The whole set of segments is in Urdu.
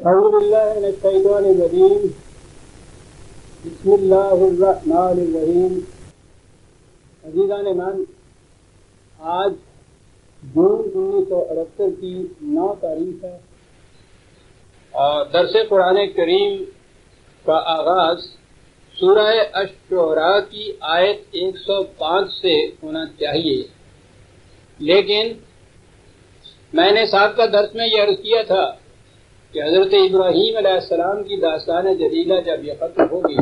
أعوذ بالله من الشيطان الرجيم بسم الله الرحمن الرحیم. عزیزان من، آج جون 1978 کی 9 تاریخ ہے اور درس قرآن کریم کا آغاز سورہ الشعراء کی آیت 105 سے ہونا چاہیے، لیکن میں نے سابقہ درس میں یہ عرض کیا تھا کہ حضرت ابراہیم علیہ السلام کی داستان جلیلہ جب یہ ختم ہوگی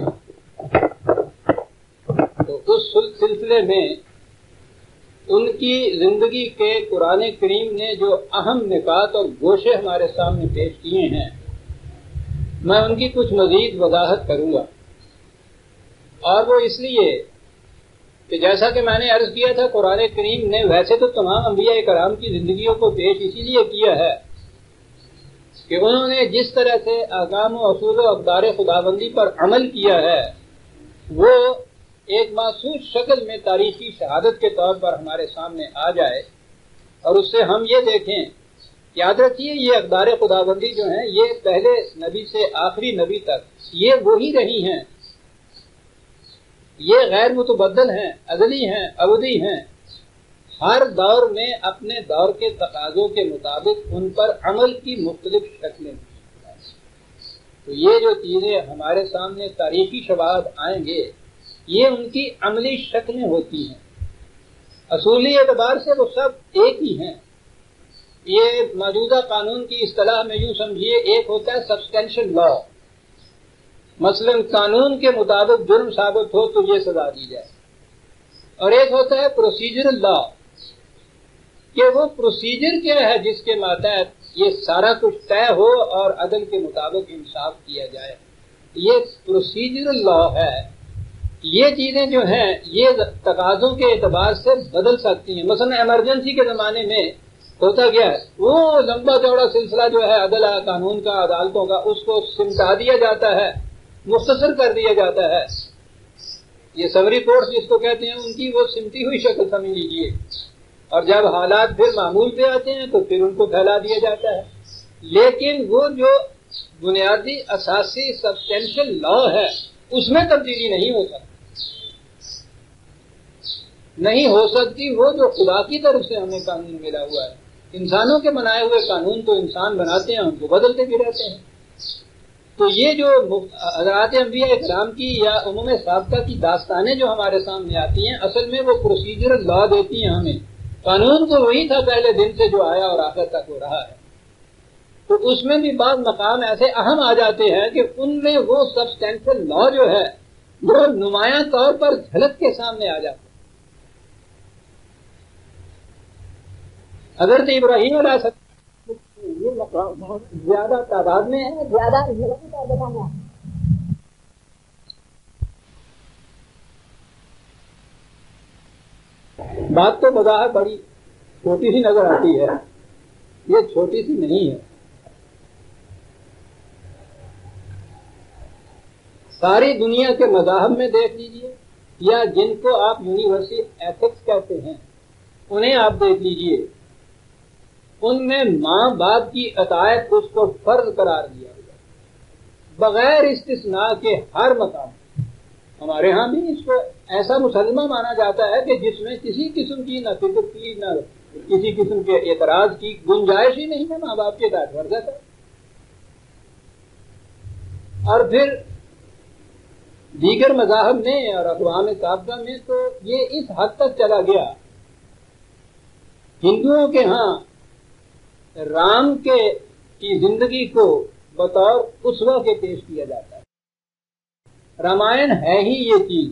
تو اس سلسلے میں ان کی زندگی کے قرآن کریم نے جو اہم نکات اور گوشے ہمارے سامنے پیش کیے ہیں، میں ان کی کچھ مزید وضاحت کروں گا. اور وہ اس لیے کہ جیسا کہ میں نے عرض کیا تھا، قرآن کریم نے ویسے تو تمام انبیاء کرام کی زندگیوں کو پیش اسی لیے کیا ہے کہ انہوں نے جس طرح سے احکام و اصول و اقدار خداوندی پر عمل کیا ہے وہ ایک محسوس شکل میں تاریخی شہادت کے طور پر ہمارے سامنے آ جائے، اور اس سے ہم یہ دیکھیں. یاد رکھیے، یہ اقدار خداوندی جو ہیں یہ پہلے نبی سے آخری نبی تک یہ وہی رہی ہیں، یہ غیر متبدل ہیں، ازلی ہیں، ابدی ہیں. ہر دور میں اپنے دور کے تقاضوں کے مطابق ان پر عمل کی مختلف شکلیں ہیں. تو یہ جو چیزیں ہمارے سامنے تاریخی شواہد آئیں گے یہ ان کی عملی شکلیں ہوتی ہیں. اصولی اعتبار سے وہ سب ایک ہی ہیں. یہ موجودہ قانون کی اصطلاح میں یوں سمجھیے، ایک ہوتا ہے سبسٹینشل لا، مثلا قانون کے مطابق جرم ثابت ہو تو یہ سزا دی جائے، اور ایک ہوتا ہے پروسیجرل لا کہ وہ پروسیجر کیا ہے جس کے ماتحت یہ سارا کچھ طے ہو اور عدل کے مطابق انصاف کیا جائے. یہ پروسیجرل لا ہے. یہ چیزیں جو ہیں یہ تقاضوں کے اعتبار سے بدل سکتی ہیں. مثلا ایمرجنسی کے زمانے میں ہوتا کیا ہے، وہ لمبا چوڑا سلسلہ جو ہے عدل قانون کا، عدالتوں کا، اس کو سمٹا دیا جاتا ہے، مختصر کر دیا جاتا ہے. یہ سمری کورٹس جس کو کہتے ہیں ان کی وہ سمٹی ہوئی شکل سمجھ لیجیے، اور جب حالات پھر معمول پہ آتے ہیں تو پھر ان کو پھیلا دیا جاتا ہے. لیکن وہ جو بنیادی اساسی سبسٹینشل لا ہے اس میں تبدیلی نہیں ہو سکتی، نہیں ہو سکتی. وہ جو خدا کی طرف سے ہمیں قانون ملا ہوا ہے، انسانوں کے بنائے ہوئے قانون تو انسان بناتے ہیں، ان کو بدلتے بھی رہتے ہیں. تو یہ جو حضرات انبیاء کرام کی یا عموم سابقہ کی داستانیں جو ہمارے سامنے آتی ہیں، اصل میں وہ پروسیجرل لا دیتی ہیں ہمیں. قانون تو وہی تھا پہلے دن سے جو آیا اور آخر تک ہو رہا ہے. تو اس میں بھی بعض مقام ایسے اہم آ جاتے ہیں کہ ان میں وہ سبسٹینشل لا جو ہے وہ نمایاں طور پر جھلک کے سامنے آ جاتا ہے. حضرت ابراہیم علیہ السلام یہ مقام بہت زیادہ تعداد میں ہے، زیادہ تعداد میں. بات تو بظاہر بڑی چھوٹی سی نظر آتی ہے، یہ چھوٹی سی نہیں ہے. ساری دنیا کے مذاہب میں دیکھ لیجئے، یا جن کو آپ یونیورسل ایتھکس کہتے ہیں انہیں آپ دیکھ لیجئے، ان میں ماں باپ کی اطاعت اس کو فرض قرار دیا گیا بغیر استثناء کے ہر مقام. ہمارے ہاں بھی اس کو ایسا مسلمہ مانا جاتا ہے کہ جس میں کسی قسم کی نہ فکر کی نہ کسی قسم کے اعتراض کی گنجائش ہی نہیں ہے. ماں باپ کی اطاعت فرض ہے. اور پھر دیگر مذاہب میں اور اقوام سابقہ میں تو یہ اس حد تک چلا گیا، ہندوؤں کے ہاں رام کی زندگی کو بطور اسوہ کے پیش کیا جاتا ہے. رامائن ہے ہی یہ چیز،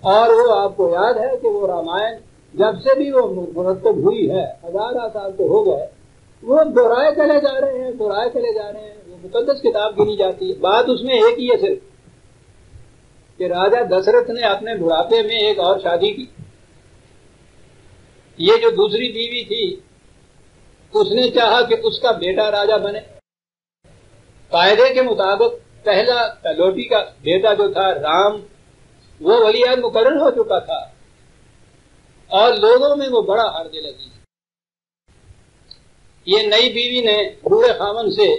اور وہ آپ کو یاد ہے کہ وہ رامائن جب سے بھی وہ مرتب ہوئی ہے، ہزارہ سال تو ہو گئے، وہ دہرائے چلے جا رہے ہیں، دہرائے چلے جا رہے ہیں. وہ مقدس کتاب گنی جاتی ہے. بات اس میں ایک ہی ہے صرف کہ راجا دشرتھ نے اپنے بڑھاپے میں ایک اور شادی کی. یہ جو دوسری بیوی تھی اس نے چاہا کہ اس کا بیٹا راجا بنے. قاعدے کے مطابق پہلا تلوٹی کا بیٹا جو تھا رام، وہ ولی عہد مقرر ہو چکا تھا اور لوگوں میں وہ بڑا ہر دل عزیز. یہ نئی بیوی نے بوڑھے خاوند سے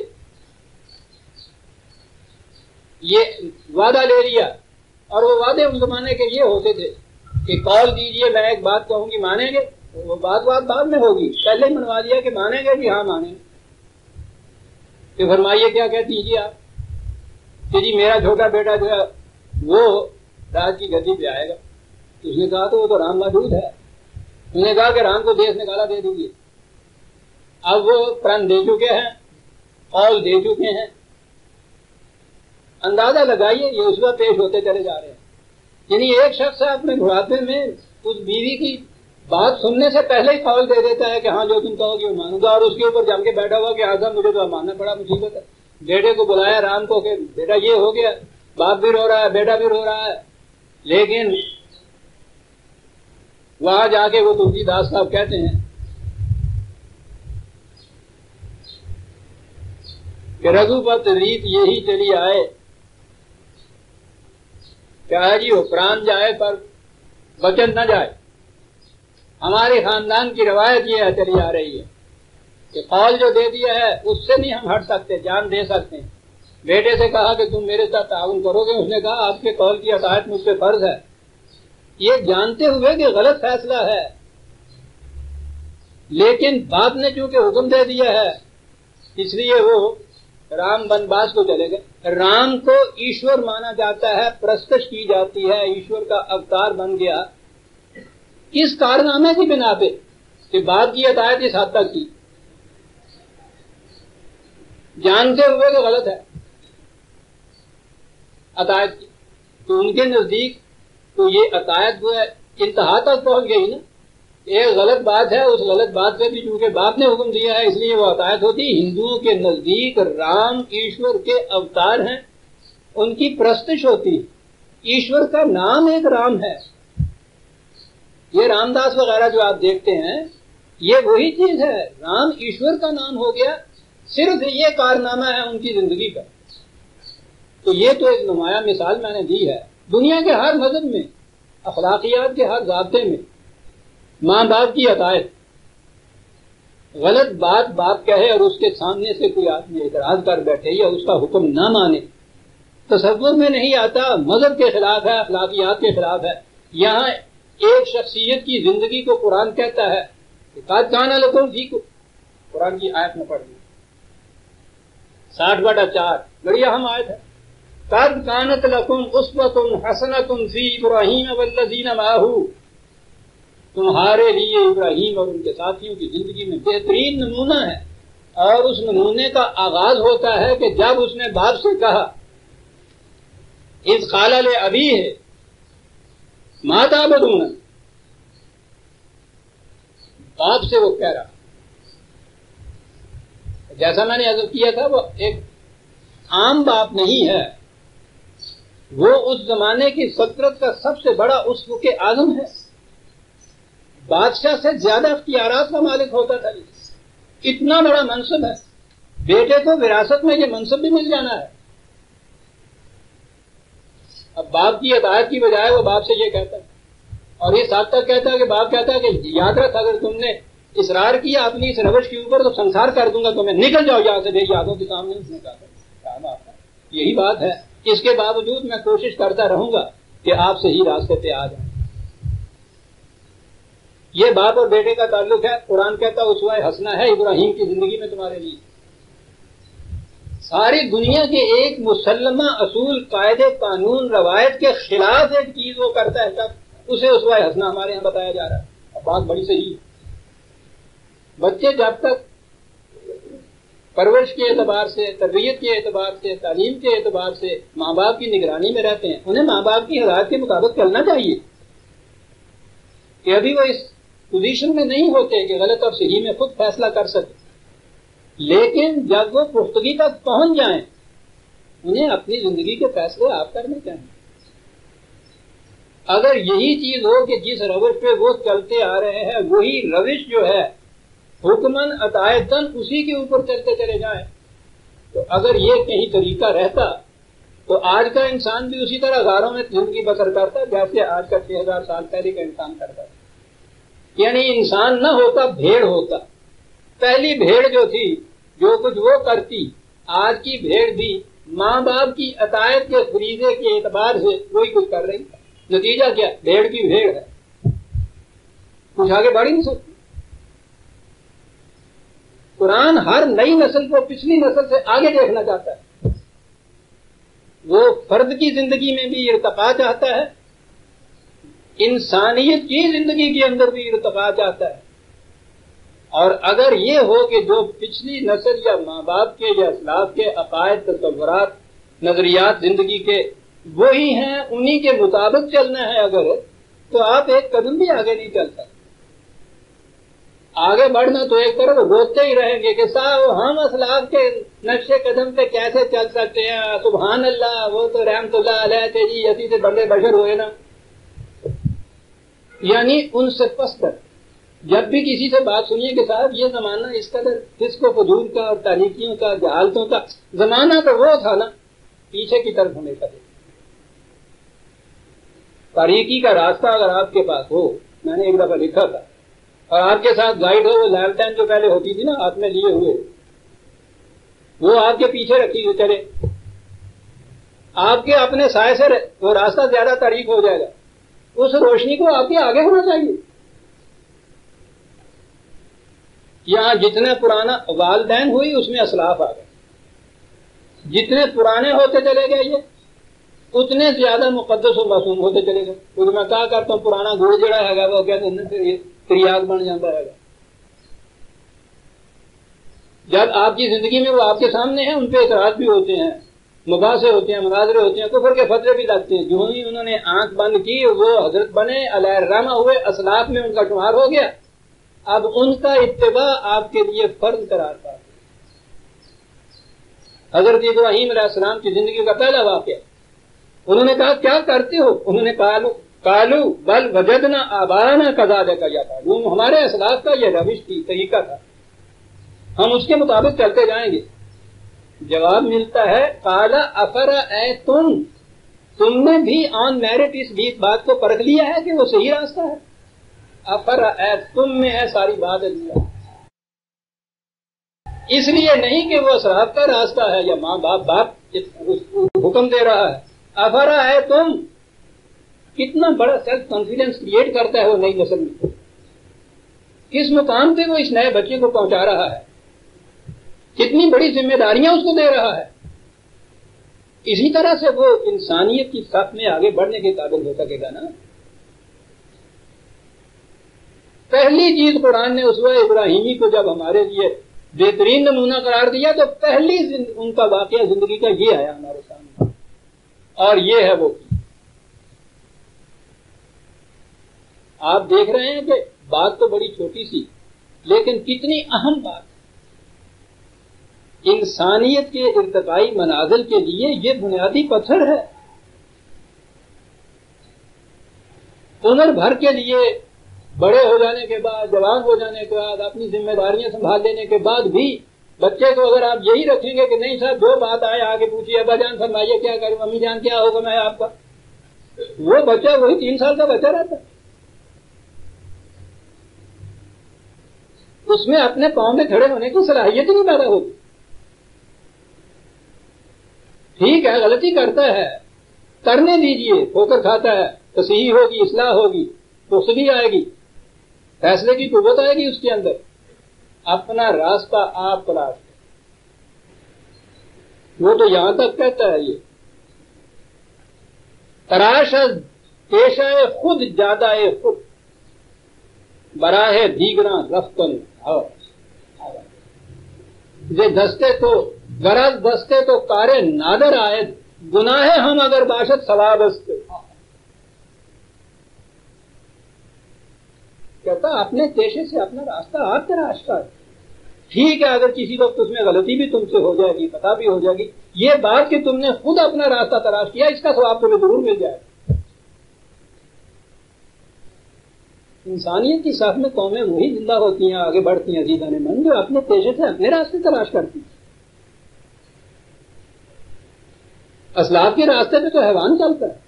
یہ وعدہ لے لیا، اور وہ وعدے اس زمانے کے یہ ہوتے تھے کہ کال دیجئے میں ایک بات کہوں گی مانیں گے، وہ بات بعد میں ہوگی، پہلے ہی منوا دیا کہ مانیں گے، جی ہاں مانیں گے۔ کہ فرمائیے کیا کہہ دیجیے آپ کہ جی میرا چھوٹا بیٹا جو ہے وہ راج کی گدی پہ آئے گا۔ اس نے کہا تو وہ تو رام موجود ہے۔ اس نے کہا کہ رام کو دیش نکالا دے دیجیے۔ اب وہ پرن دے چکے ہیں، قول دے چکے ہیں، اندازہ لگائیے یہ اس وقت پیش ہوتے چلے جا رہے ہیں۔ یعنی ایک شخص اپنے بڑھاپے میں اس بیوی کی بات سننے سے پہلے ہی قول دے دیتا ہے کہ ہاں جو تم کہو گے وہ مانوں گا، اور اس کے اوپر جم کے بیٹھا ہوا کہ آزم مجھے تو ماننا پڑا، مصیبت ہے۔ بیٹے کو بلایا رام کو کہ بیٹا یہ ہو گیا، باپ بھی رو رہا ہے، بیٹا بھی رو رہا ہے، لیکن وہاں جا کے وہ تلسی داس صاحب کہتے ہیں کہ رگھوپت ریت یہی چلی آئے، کیا جی وہ پران جائے پر وچن نہ جائے۔ ہمارے خاندان کی روایت یہ چلی آ رہی ہے کہ قول جو دے دیا ہے اس سے نہیں ہم ہٹ سکتے، جان دے سکتے ہیں۔ بیٹے سے کہا کہ تم میرے ساتھ تعاون کرو گے، اس نے کہا آپ کے قول کی اطاعت مجھ پہ فرض ہے، یہ جانتے ہوئے کہ غلط فیصلہ ہے، لیکن باپ نے چونکہ حکم دے دیا ہے اس لیے وہ رام بنواس کو چلے گئے۔ رام کو ایشور مانا جاتا ہے، پرستش کی جاتی ہے، ایشور کا اوتار بن گیا، کس کارنامے کی بنا پہ کہ باپ کی اطاعت اس حد تک کی، جانتے ہوئے کہ غلط ہے اطاعت کی، تو ان کے نزدیک تو یہ اطاعت جو ہے انتہا تک پہنچ گئی نا۔ ایک غلط بات ہے، اس غلط بات پہ بھی چونکہ باپ نے حکم دیا ہے اس لیے وہ اطاعت ہوتی۔ ہندوؤں کے نزدیک رام ایشور کے اوتار ہیں، ان کی پرستش ہوتی، ایشور کا نام ایک رام ہے۔ یہ رام داس وغیرہ جو آپ دیکھتے ہیں یہ وہی چیز ہے، رام ایشور کا نام ہو گیا، صرف یہ کارنامہ ہے ان کی زندگی کا۔ تو یہ تو ایک نمایاں مثال میں نے دی ہے۔ دنیا کے ہر مذہب میں، اخلاقیات کے ہر ضابطے میں ماں باپ کی اطاعت، غلط بات باپ کہے اور اس کے سامنے سے کوئی آدمی اعتراض کر بیٹھے یا اس کا حکم نہ مانے، تصور میں نہیں آتا، مذہب کے خلاف ہے، اخلاقیات کے خلاف ہے۔ یہاں ایک شخصیت کی زندگی کو قرآن کہتا ہے کہ قد کان لکم فی، قرآن کی آیت میں پڑھ دی 60/4، بڑی اہم آیت ہے۔ قد کانت لکم اسوۃ حسنۃ فی ابراہیم والذین معہ، تمہارے لیے ابراہیم اور ان کے ساتھیوں کی زندگی میں بہترین نمونہ ہے، اور اس نمونے کا آغاز ہوتا ہے کہ جب اس نے باپ سے کہا اذ قال لأبیہ ما تعبدون، باپ سے وہ کہہ رہا، جیسا میں نے عرض کیا تھا وہ ایک عام باپ نہیں ہے، وہ اس زمانے کی سلطنت کا سب سے بڑا اسوہ اعظم ہے، بادشاہ سے زیادہ اختیارات کا مالک ہوتا تھا، اتنا بڑا منصب ہے، بیٹے کو وراثت میں یہ منصب بھی مل جانا ہے۔ اب باپ کی اطاعت کی بجائے وہ باپ سے یہ کہتا ہے، اور یہ ساتھ تک کہتا ہے کہ باپ کہتا ہے کہ یاد رکھ اگر تم نے اصرار کیا اپنی اس روش کے اوپر تو سنسار کر دوں گا تمہیں، نکل جاؤ یہاں سے، دیکھ یادوں کے سامنے اس نے کہا یہی بات ہے، اس کے باوجود میں کوشش کرتا رہوں گا کہ آپ صحیح راستے پہ آ جائیں۔ یہ باپ اور بیٹے کا تعلق ہے، قرآن کہتا ہے اسوہ حسنہ ہے ابراہیم کی زندگی میں تمہارے لیے۔ ساری دنیا کے ایک مسلمہ اصول، قاعدے، قانون، روایت کے خلاف ایک چیز وہ کرتا ہے تب اسے اسوہ حسنہ ہمارے یہاں بتایا جا رہا ہے۔ اب بات بڑی صحیح ہے، بچے جب تک پرورش کے اعتبار سے، تربیت کے اعتبار سے، تعلیم کے اعتبار سے ماں باپ کی نگرانی میں رہتے ہیں، انہیں ماں باپ کی ہدایت کے مطابق چلنا چاہیے، کہ ابھی وہ اس پوزیشن میں نہیں ہوتے کہ غلط اور صحیح میں خود فیصلہ کر سکے، لیکن جب وہ پختگی تک پہنچ جائیں انہیں اپنی زندگی کے فیصلے آپ کرنے چاہیے۔ اگر یہی چیز ہو کہ جس روش پہ وہ چلتے آ رہے ہیں وہی روش جو ہے حکمن عطایتن اسی کے اوپر چلتے چلے جائیں، تو اگر یہ کہیں طریقہ رہتا تو آج کا انسان بھی اسی طرح غاروں میں زندگی بسر کرتا جیسے آج کا 6000 سال پہلے کا انسان کرتا، یعنی انسان نہ ہوتا، بھیڑ ہوتا۔ پہلی بھیڑ جو تھی جو کچھ وہ کرتی، آج کی بھیڑ بھی ماں باپ کی عطایت کے فریضے کے اعتبار سے کوئی کچھ کر رہی ہے، نتیجہ کیا؟ بھیڑ کی بھیڑ ہے، کچھ آگے بڑھ ہی نہیں سکتی۔ قرآن ہر نئی نسل کو پچھلی نسل سے آگے دیکھنا چاہتا ہے، وہ فرد کی زندگی میں بھی ارتقاء چاہتا ہے، انسانیت کی زندگی کے اندر بھی ارتقاء چاہتا ہے۔ اور اگر یہ ہو کہ جو پچھلی نسل یا ماں باپ کے یا اسلاف کے عقائد، تصورات، نظریات زندگی کے وہی ہیں، انہی کے مطابق چلنا ہے اگر، تو آپ ایک قدم بھی آگے نہیں چل سکتے۔ آگے بڑھنا تو ایک طرف روکتے ہی رہیں گے کہ صاحب ہم اسلاف کے نقش قدم پہ کیسے چل سکتے ہیں، سبحان اللہ، وہ تو رحمت اللہ علیہ تھے جی، اسی سے بندے بشر ہوئے نا۔ یعنی ان سے پستر جب بھی کسی سے بات سنیے کہ صاحب یہ زمانہ اس قدر فسق و فجور کا اور تاریکیوں کا، جہالتوں کا زمانہ تو وہ تھا نا، پیچھے کی طرف ہمیشہ دیکھیں۔ تاریکی کا راستہ اگر آپ کے پاس ہو، میں نے ایک دفعہ لکھا تھا، اور آپ کے ساتھ گائیڈ ہو، وہ لالٹین جو پہلے ہوتی تھی نا ہاتھ میں لیے ہوئے، وہ آپ کے پیچھے رکھی ہوئی چلے، آپ کے اپنے سائے سے وہ راستہ زیادہ تاریک ہو جائے گا، اس روشنی کو آپ کے آگے ہونا چاہیے۔ یہاں جتنے پرانا والدین ہوئی اس میں اسلاف آ گئے، جتنے پرانے ہوتے چلے گئے یہ اتنے زیادہ مقدس و معصوم ہوتے چلے گئے۔ کیونکہ میں کہا کرتا ہوں پرانا گڑ جڑا ہے گا وہ کہتے ہیں تریاگ بن جاتا ہے گا۔ جب آپ کی زندگی میں وہ آپ کے سامنے ہیں، ان پہ اعتراض بھی ہوتے ہیں، مباحثے ہوتے ہیں، مناظرے ہوتے ہیں، کفر کے فتوے بھی لگتے ہیں۔ جو ہی انہوں نے آنکھ بند کی وہ حضرت بنے، علیہ الرحمہ ہوئے، اسلاف میں ان کا شمار ہو گیا۔ اب ان کا اتباع آپ کے لیے فرض قرار پا۔ حضرت ابراہیم علیہ السلام کی زندگی کا پہلا واقعہ، انہوں نے کہا کیا کرتے ہو؟ انہوں نے کالو بل وجدنا آبانا کذالک یفعلون، ہمارے اسلاف کا یہ روش تھی، طریقہ تھا، ہم اس کے مطابق چلتے جائیں گے۔ جواب ملتا ہے قال افرأیتم، تم نے بھی آن میرٹ اس بات کو پرکھ لیا ہے کہ وہ صحیح راستہ ہے؟ افرأیتم میں ہے ساری بات اللہ، اس لیے نہیں کہ وہ اسلاف کا راستہ ہے یا ماں باپ حکم دے رہا ہے۔ افرأیتم، کتنا بڑا سیلف کانفیڈنس کریٹ کرتا ہے وہ نئی نسل میں، کس مقام پہ وہ اس نئے بچے کو پہنچا رہا ہے، کتنی بڑی ذمہ داریاں اس کو دے رہا ہے۔ اسی طرح سے وہ انسانیت کی صف میں آگے بڑھنے کے قابل ہو سکے گا نا۔ پہلی چیز قرآن نے اسوہ ابراہیمی کو جب ہمارے لیے بہترین نمونہ قرار دیا تو پہلی ان کا واقعہ زندگی کا یہ آیا ہمارے سامنے، اور یہ ہے وہ۔ آپ دیکھ رہے ہیں کہ بات تو بڑی چھوٹی سی لیکن کتنی اہم بات، انسانیت کے ارتقائی منازل کے لیے یہ بنیادی پتھر ہے۔ عمر بھر کے لیے بڑے ہو جانے کے بعد، جوان ہو جانے کے بعد، اپنی ذمہ داریاں سنبھال لینے کے بعد بھی بچے کو اگر آپ یہی رکھیں گے کہ نہیں صاحب جو بات آئے آگے پوچھیے، ابا جان فرمائیے کیا کریں، امی جان کیا ہوگا میں آپ کا، وہ بچہ وہی 3 سال کا بچہ رہتا ہے، اس میں اپنے پاؤں میں کھڑے ہونے کی صلاحیت ہی نہیں پیدا ہوتی۔ ٹھیک ہے غلطی کرتا ہے، کرنے دیجئے، ٹھوکر کھاتا ہے، تصحیح ہوگی، اصلاح ہوگی، رخصتی آئے گی، فیصلے کی قوت آئے گی اس کے اندر، اپنا راستہ آپ تلاش کریں۔ وہ تو یہاں تک کہتا ہے یہ تراش پیشہ خود زیادہ خود براہ دیگراں رفتن یہ دستے تو غرض دستے تو کارے نادر آئے، گناہ ہم اگر باشد ثواب است، کہتا اپنے پیشے سے اپنا راستہ آپ تلاش کر۔ ٹھیک ہے اگر کسی وقت اس میں غلطی بھی تم سے ہو جائے گی، خطا بھی ہو جائے گی، یہ بات کہ تم نے خود اپنا راستہ تلاش کیا اس کا ثواب تمہیں ضرور مل جائے گا۔ انسانیت کی صف میں قومیں وہی زندہ ہوتی ہیں، آگے بڑھتی ہیں عزیزان من، جو اپنے پیشے سے اپنے راستے تلاش کرتی ہیں۔ اسلاف کے راستے پہ تو حیوان چلتا ہے،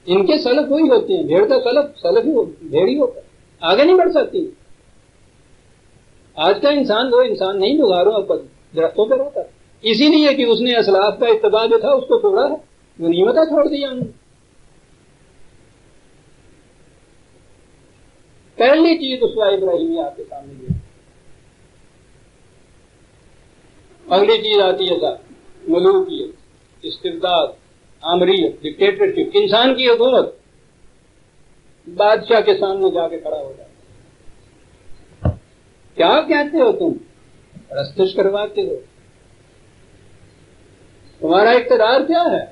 ان کے سلف وہی ہوتے ہیں، بھیڑ کا سلف ہی بھیڑ ہی ہوتا ہے، آگے نہیں بڑھ سکتی۔ آج کا انسان وہ انسان نہیں جو غاروں اور درختوں پہ رہتا ہے، اسی لیے کہ اس نے اسلاف کا اتباع جو تھا اس کو چھوڑا ہے، غنیمتیں چھوڑ دیا انہوں نے۔ پہلی چیز اسوہ ابراہیمی آپ کے سامنے دی۔ اگلی چیز آتی ہے صاحب ملوکیت، استبداد، آمریت، ڈکٹیٹرشپ، انسان کی حکومت بادشاہ کے سامنے جا کے کھڑا ہو جاتا ہے۔ کیا کہتے ہو تم؟ پرستش کرواتے ہو؟ تمہارا اقتدار کیا ہے؟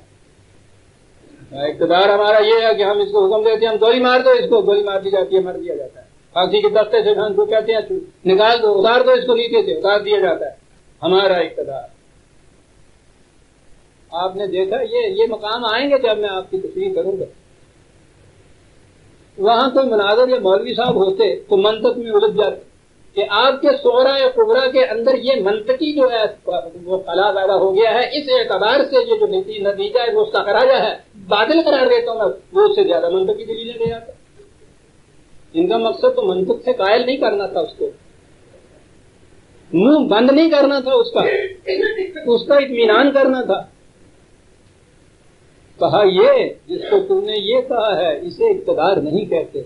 اقتدار ہمارا یہ ہے کہ ہم اس کو حکم دیتے ہیں ہم گولی مار دو، اس کو گولی مار دی جاتی ہے، مر دیا جاتا ہے۔ پھانسی کے تختے سے کو کہتے ہیں نکال دو، اتار دو اس کو نیچے سے، اتار دیا جاتا ہے۔ ہمارا اقتدار آپ نے دیکھا، یہ مقام آئیں گے جب میں آپ کی تشریح کروں گا۔ وہاں کوئی مناظر یا مولوی صاحب ہوتے تو منطق میں الجھ جاتے کہ آپ کے صغرا یا کبرا کے اندر یہ منطقی جو ہے وہ خلا پیدا ہو گیا ہے، اس اعتبار سے یہ جو نتیجہ ہے وہ استخراجہ ہے، باطل قرار دیتا ہوں میں، وہ اس سے زیادہ منطقی دلیلیں دے جاتا۔ ان کا مقصد تو منطق سے قائل نہیں کرنا تھا، اس کو منہ بند نہیں کرنا تھا، اس کا اطمینان کرنا تھا۔ کہا یہ جس کو تم نے یہ کہا ہے اسے اقتدار نہیں کہتے،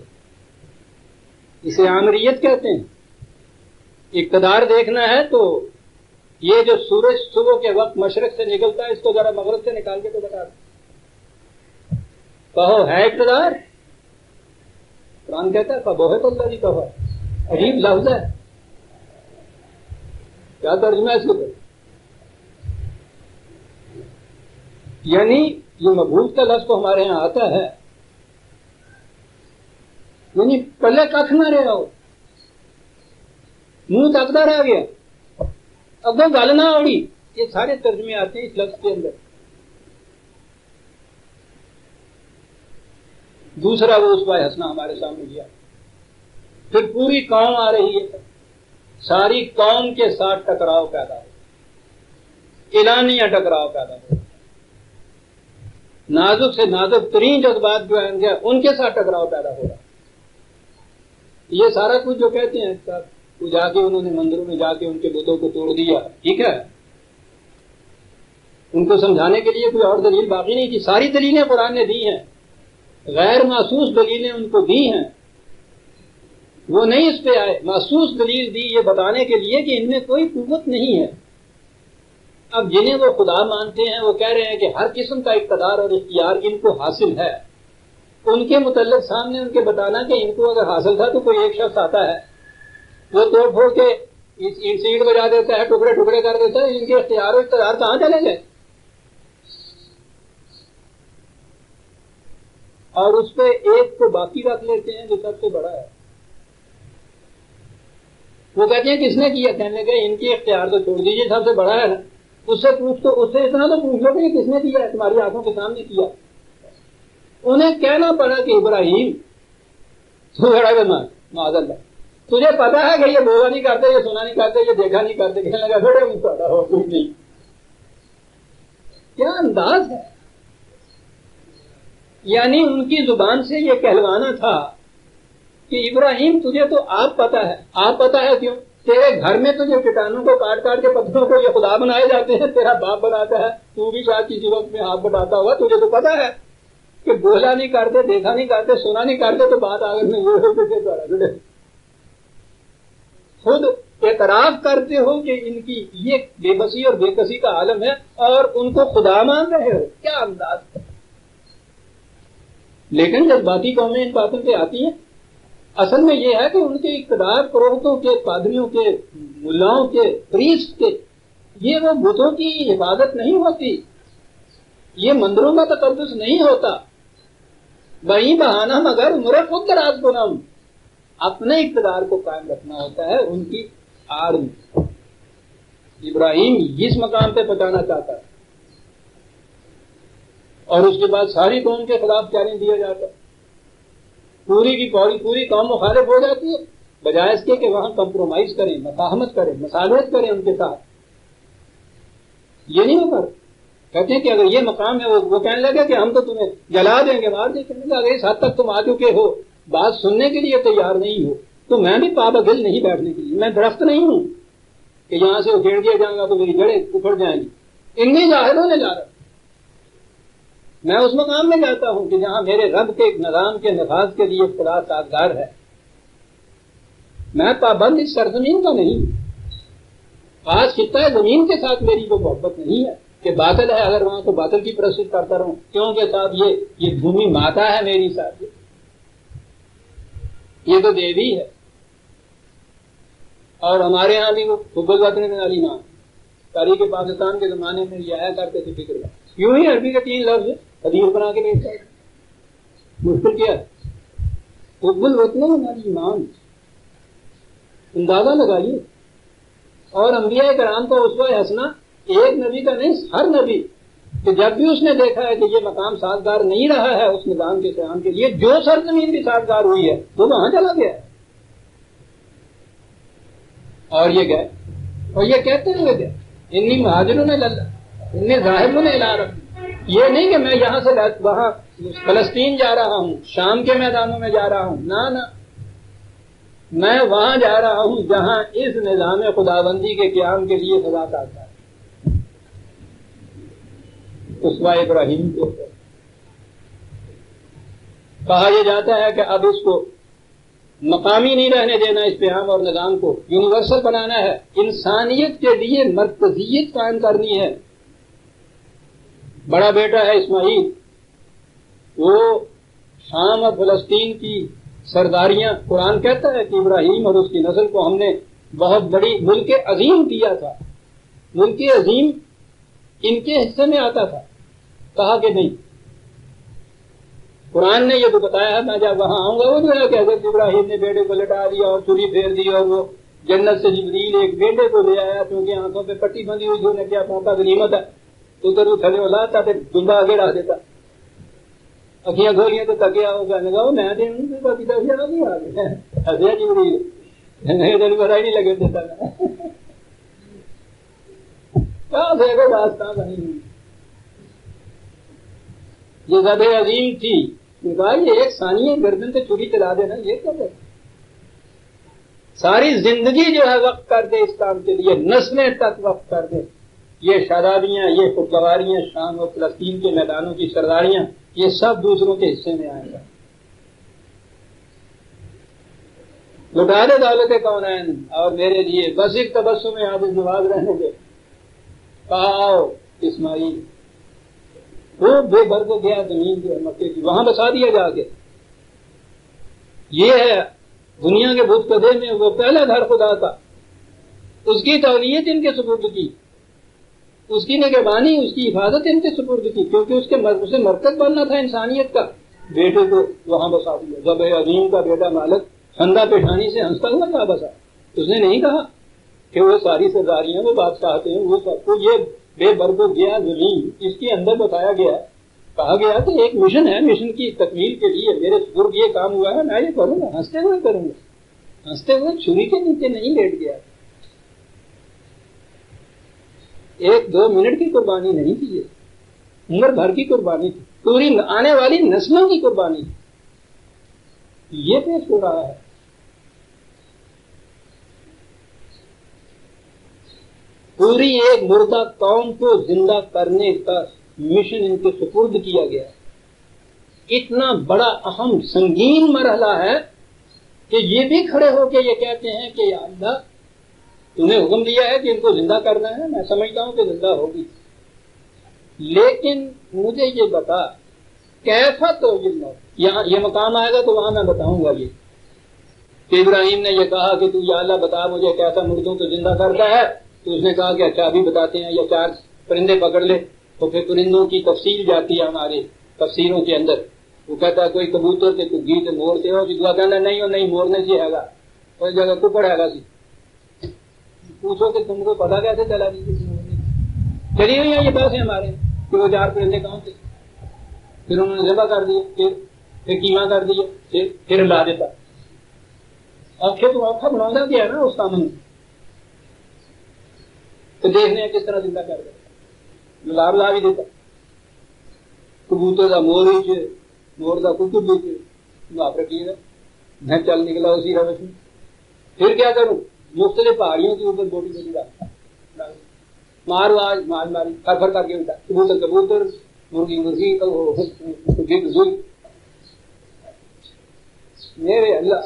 اسے آمریت کہتے ہیں۔ اقتدار دیکھنا ہے تو یہ جو سورج صبح کے وقت مشرق سے نکلتا ہے اس کو ذرا مغرب سے نکال کے تو بتا دو، کہو ہے اقتدار؟ قرآن کہتا ہے فبوہت اللہ جی کہو، عجیب لفظ ہے، کیا ترجمہ ہے اس کو؟ یعنی یہ مبہوت کا لفظ تو ہمارے ہاں آتا ہے، یعنی پلے کھ نہ رہا ہو، منہ تکتا رہ گیا، اب وہ گل نہ اڑی، یہ سارے ترجمے آتے ہیں اس لفظ کے اندر۔ دوسرا وہ اسوہ حسنہ ہمارے سامنے دیا، پھر پوری قوم آ رہی ہے، ساری قوم کے ساتھ ٹکراؤ پیدا ہو، اعلانیہ ٹکراؤ پیدا ہو، نازک سے نازک ترین جذبات جو ہیں ان کے ساتھ ٹکراؤ پیدا ہو رہا۔ یہ سارا کچھ جو کہتے ہیں وہ جا کے انہوں نے مندروں میں جا کے ان کے بتوں کو توڑ دیا، ٹھیک ہے، ان کو سمجھانے کے لیے کوئی اور دلیل باقی نہیں تھی، ساری دلیلیں قرآن نے دی ہیں، غیر محسوس دلیلیں ان کو دی ہیں، وہ نہیں اس پہ آئے، محسوس دلیل دی یہ بتانے کے لیے کہ ان میں کوئی قوت نہیں ہے۔ اب جنہیں وہ خدا مانتے ہیں وہ کہہ رہے ہیں کہ ہر قسم کا اقتدار اور اختیار ان کو حاصل ہے، ان کے متعلق سامنے ان کے بتانا کہ ان کو اگر حاصل تھا تو کوئی ایک شخص آتا ہے وہ توڑ پھوڑ کے سیٹ بجا دیتا ہے، ٹکڑے ٹکڑے کر دیتا ہے، ان کے اختیار و اقتدار کہاں چلے گئے؟ اور اس پہ ایک کو باقی رکھ لیتے ہیں جو سب سے بڑا ہے، وہ کہتے ہیں کس نے کیا؟ کہنے لگے ان کے اختیار تو چھوڑ دیجیے، سب سے بڑا ہے نا، اس سے پوچھ تو اس سے اتنا تو پوچھ لو کہ کس نے کیا ہے، تمہاری آنکھوں کے سامنے کیا۔ انہیں کہنا پڑا کہ ابراہیم تو بڑا بیمار معاذ اللہ، تجھے پتا ہے کہ یہ بولا نہیں کرتے، یہ سنا نہیں کرتے، یہ دیکھا نہیں کرتے، کہنے لگا تھوڑے بھی پتا ہو کچھ نہیں۔ کیا انداز ہے، یعنی ان کی زبان سے یہ کہلوانا تھا کہ ابراہیم تجھے تو آپ پتا ہے، آپ پتا ہے کیوں؟ تیرے گھر میں تو جو کٹانوں کو کاٹ کاٹ کے پتھروں کو یہ خدا بنائے جاتے ہیں، تیرا باپ بناتا ہے، تو بھی شاید کسی وقت میں ہاتھ بٹاتا ہوا، تجھے تو پتا ہے کہ بولا نہیں کرتے، دیکھا نہیں کرتے، سنا نہیں کرتے، تو بات آگے میں یہ ہو خود اعتراف کرتے ہو کہ ان کی یہ بے بسی اور بے کسی کا عالم ہے اور ان کو خدا مان رہے ہو، کیا انداز ہے۔ لیکن جب باقی قومیں ان باتوں پہ آتی ہیں، اصل میں یہ ہے کہ ان کے اقتدار پروہتوں کے، پادریوں کے، ملاؤں کے، پریسٹ کے، یہ وہ بتوں کی حفاظت نہیں ہوتی، یہ مندروں کا تقدس نہیں ہوتا، وہی بہانہ مگر عمر خود دراز کنم، اپنے اقتدار کو قائم رکھنا ہوتا ہے ان کی آڑ میں۔ ابراہیم اس مقام پہ پہنچانا چاہتا ہے اور اس کے بعد ساری قوم کے خلاف چیلنج دیا جاتا ہے، پوری کی پوری قوم مخالف ہو جاتی ہے، بجائے اس کے کہ وہاں کمپرومائز کریں، مفاہمت کریں، مصالحت کریں ان کے ساتھ، یہ نہیں ہو کر کہتے ہیں کہ اگر یہ مقام ہے، وہ کہنے لگے کہ ہم تو تمہیں جلا دیں گے، مار دیں گے، اگر اس حد تک تم آ چکے ہو، بات سننے کے لیے تیار نہیں ہو، تو میں بھی پابند نہیں بیٹھنے کے لیے، میں درخت نہیں ہوں، کہ یہاں سے اکھیڑ دیا جائے گا تو میری جڑیں اکھڑ جائیں گی. انہیں ظاہر ہونے جا رہا ہوں. میں اس مقام میں جاتا ہوں کہ جہاں میرے رب کے نظام کے نفاذ کے لیے خدا سازگار ہے. میں پابند اس سرزمین کا نہیں. خاص خطہ زمین کے ساتھ میری وہ محبت نہیں ہے کہ باطل ہے اگر وہاں تو باطل کی پرست کرتا رہوں. کیونکہ صاحب یہ بھومی ماتا ہے میری ساتھ, یہ تو دیوی ہے. اور ہمارے ہاں بھی وہ حب الوطن میں علی ماں تاریخ پاکستان کے زمانے میں یہ آیا کرتے تھے فکر میں. یوں ہی عربی کے 3 لفظ حدیث بنا کے بیچتا ہے. مشکل کیا ہے؟ حب الوطن میں علی ایمان, اندازہ لگائیے. اور انبیاء کرام کا اسوہ حسنہ ایک نبی کا نہیں, ہر نبی کہ جب بھی اس نے دیکھا ہے کہ یہ مقام سازگار نہیں رہا ہے اس نظام کے قیام کے لیے, جو سرزمین بھی سازگار ہوئی ہے وہ وہاں چلا گیا ہے. اور یہ گئے اور یہ کہتے ہوئے گئے انی مہاجرون الی اللہ انی ذاہبون الی ربی. یہ نہیں کہ میں یہاں سے وہاں فلسطین جا رہا ہوں, شام کے میدانوں میں جا رہا ہوں, نہ میں وہاں جا رہا ہوں جہاں اس نظام خداوندی کے قیام کے لیے خدا چاہتا ہے. اسوہ ابراہیم کے اوپر کہا یہ جاتا ہے کہ اب اس کو مقامی نہیں رہنے دینا, اس قیام اور نظام کو یونیورسل بنانا ہے. انسانیت کے لیے مرکزیت قائم کرنی ہے. بڑا بیٹا ہے اسماعیل, وہ شام اور فلسطین کی سرداریاں, قرآن کہتا ہے کہ ابراہیم اور اس کی نسل کو ہم نے بہت بڑی ملک عظیم دیا تھا. ملک عظیم ان کے حصے میں آتا تھا. کہا کہ نہیں, قرآن نے یہ تو بتایا ہے میں جب وہاں آؤں گا وہ جو ہے کہ حضرت ابراہیم نے بیٹے کو لٹا دیا اور چھری پھیر دی اور وہ جنت سے جبریل ایک بیٹے کو لے آیا کیونکہ آنکھوں پہ پٹی بندھی ہوئی, نے کیا پہنچا غنیمت ہے ادھر تھلے الاتا پھر دمبا آگے ڈال دیتا, اکھیاں کھولیاں تو تکیا ہو کہنے لگا میں ہسیا جبریل پتا ہی نہیں لگے دیتا کہاں سے کوئی راستہ بنی ہوئی. یہ ذبح عظیم تھی, کہا یہ ایک ثانیہ گردن سے چھری چلا دینا یہ کر دے, ساری زندگی جو ہے وقت کر دے اس کام کے لیے, نسلیں تک وقت کر دے. یہ شادابیاں, یہ خودگواریاں, شام اور فلسطین کے میدانوں کی سرداریاں, یہ سب دوسروں کے حصے میں آئے گا. لٹا دے دولت کونین اور میرے لیے بس ایک تبسم میں عابد نواز رہنے دے. کہا آؤ اسماعیل, وہ بے برگ گیا زمین جو ہے مکے کی, وہاں بسا دیا جا کے. یہ ہے دنیا کے بت قدے میں وہ پہلا گھر خدا تھا, اس کی تولیت ان کے سپرد کی, اس کی نگہبانی, اس کی حفاظت ان کے سپرد کی, کیونکہ اسے مرکز بننا تھا انسانیت کا. بیٹے کو وہاں بسا دیا. جب عظیم کا بیٹا مالک خندہ پیشانی سے ہنستا ہوا تھا بسا, اس نے نہیں کہا کہ وہ ساری سرداریاں وہ بادشاہتے ہیں وہ سب کو, یہ بے برگ گیا زمین اس کے اندر بتایا گیا, کہا گیا کہ ایک مشن ہے, مشن کی تکمیل کے لیے میرے سپرد یہ کام ہوا ہے, میں یہ کروں گا, ہنستے ہوئے کروں گا. ہنستے ہوئے چھری کے نیچے نہیں لیٹ گیا. 1-2 منٹ کی قربانی نہیں تھی, یہ عمر بھر کی قربانی تھی, پوری آنے والی نسلوں کی قربانی تھی. یہ پیش ہو رہا ہے. پوری ایک مردہ قوم کو زندہ کرنے کا مشن ان کے سپرد کیا گیا. اتنا بڑا اہم سنگین مرحلہ ہے کہ یہ بھی کھڑے ہو کے یہ کہتے ہیں کہ یا اللہ تمہیں حکم دیا ہے کہ ان کو زندہ کرنا ہے. میں سمجھتا ہوں کہ زندہ ہوگی, لیکن مجھے یہ بتا کیسا تو یہاں یہ مقام آئے گا تو وہاں میں بتاؤں گا یہ کہ ابراہیم نے یہ کہا کہ تو یا اللہ بتا مجھے کیسا مردوں کو زندہ کرتا ہے. تو اس نے کہا کہ اچھا ابھی بتاتے ہیں, یا 4 پرندے پکڑ لے. تو پھر پرندوں کی تفصیل جاتی ہے ہمارے تفسیروں کے اندر. وہ کہتا ہے کوئی کبوتر کے کوئی گیت مورتے ہو, جس کا کہنا نہیں ہو نہیں مورنے سے ہے گا, کوئی جگہ ککڑ ہے گا. پوچھو کہ تم کو پتا کیسے چلا دی چلی ہوئی ہیں یہ باتیں ہمارے کہ وہ 4 پرندے کہاں تھے. پھر انہوں نے ذبح کر دیے, پھر کیما کر دیے, پھر لا دیتا. آنکھیں تو آنکھا بنا دیا نا اس سامنے, تو دیکھنے ہیں کس طرح زندہ کر دیتا. لاب لا بھی دیتا, کبوتر کا مور ہی مور کا ککڑ بھی آپ رکھیے گا, میں چل نکلا اسی روش میں. پھر کیا کروں, مختلف پہاڑیوں کے اوپر بوٹی بوٹی رکھتا مارو آج مار ماری کر کر کے اٹھا کبوتر کبوتر مرغی مرغی میرے اللہ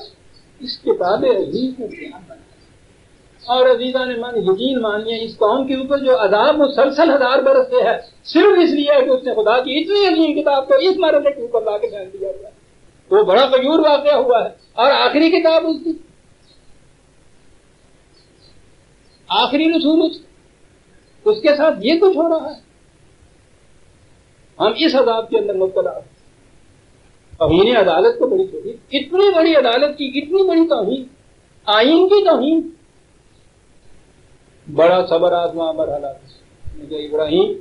اس کتاب عزیز میں کیا بنا اور عزیزہ نے مان یقین مانیے اس قوم کے اوپر جو عذاب مسلسل 1000 برس سے ہے صرف اس لیے ہے کہ اس نے خدا کی اتنی عظیم کتاب کو اس مرحلے کے اوپر لا کے پھینک دیا ہوا ہے وہ بڑا غیور واقعہ ہوا ہے اور آخری کتاب اس کی آخری رسول اس کے ساتھ یہ کچھ ہو رہا ہے ہم اس عذاب کے اندر مبتلا ہیں توہین عدالت کو بڑی چھوٹی اتنی بڑی عدالت کی اتنی بڑی توہین آئین کی توہین بڑا صبر آزما مرحلہ مجھے ابراہیم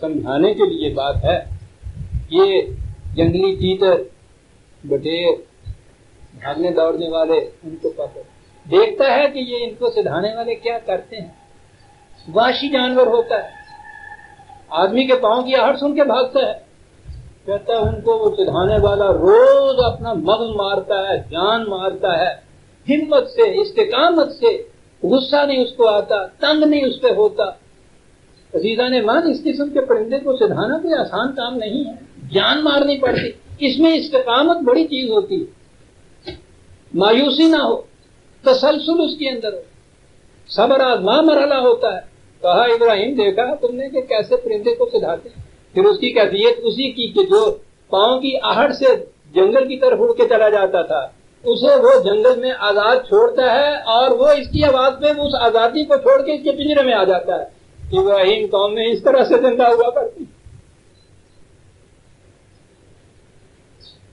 سمجھانے کے لیے بات ہے یہ جنگلی تیتر بٹیر بھاگنے دوڑنے والے ان کو پتہ دیکھتا ہے کہ یہ ان کو سدھانے والے کیا کرتے ہیں وحشی جانور ہوتا ہے آدمی کے پاؤں کی آہٹ سن کے بھاگتا ہے کہتا ہے ان کو وہ سدھانے والا روز اپنا مغز مارتا ہے جان مارتا ہے ہمت سے استقامت سے غصہ نہیں اس کو آتا تنگ نہیں اس پہ ہوتا عزیزہ نے مان اس قسم کے پرندے کو سدھانا کوئی آسان کام نہیں ہے جان مارنی پڑتی اس میں استقامت بڑی چیز ہوتی ہے مایوسی نہ ہو تسلسل اس کے اندر ہو صبر آزما مرحلہ ہوتا ہے کہا ابراہیم دیکھا تم نے کہ کیسے پرندے کو سدھاتے پھر اس کی کیفیت اسی کی کہ جو پاؤں کی آہٹ سے جنگل کی طرف اڑ کے چلا جاتا تھا اسے وہ جنگل میں آزاد چھوڑتا ہے اور وہ اس کی آواز پہ اس آزادی کو چھوڑ کے اس کے پنجرے میں آ جاتا ہے ابراہیم قوم میں اس طرح سے زندہ ہوا کرتی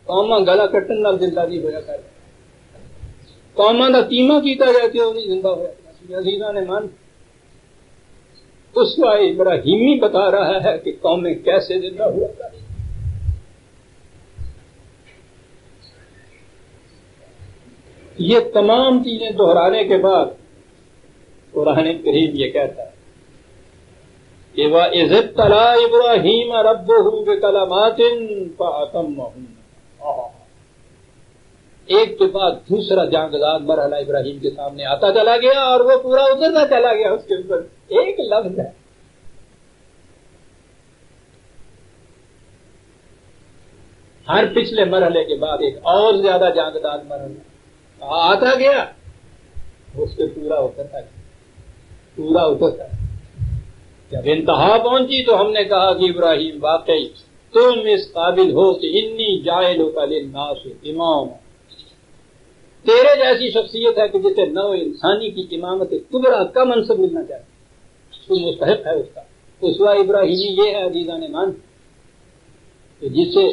قوما گلا کٹن نال زندہ نہیں ہوا کرتی قوما دا تیما کیتا جاتی ہے نہیں زندہ ہوا عزیزہ نے مان اس کا ابراہیمی بتا رہا ہے کہ قومیں کیسے زندہ ہوا کرتی یہ تمام چیزیں دہرانے کے بعد قرآن کریم یہ کہتا ہے کہ وَإِذِ ابْتَلَىٰ إِبْرَاهِيمَ رَبُّهُ بِكَلِمَاتٍ فَأَتَمَّهُنَّ ایک کے بعد دوسرا جانگزاد مرحلہ ابراہیم کے سامنے آتا چلا گیا اور وہ پورا اترتا چلا گیا اس کے اوپر ایک لفظ ہے ہر پچھلے مرحلے کے بعد ایک اور زیادہ جانگزاد مرحلہ آتا گیا اس پہ پورا اترتا گیا پورا اترتا جب انتہا پہنچی تو ہم نے کہا کہ ابراہیم واقعی تم اس قابل ہو کہ انی جاعلک للناس امام تیرے جیسی شخصیت ہے کہ جسے نو انسانی کی امامت کبریٰ کا منصب ملنا چاہیے تو مستحق ہے اس کا اسوہ ابراہیمی یہ ہے عزیزہ نے مان کہ جس سے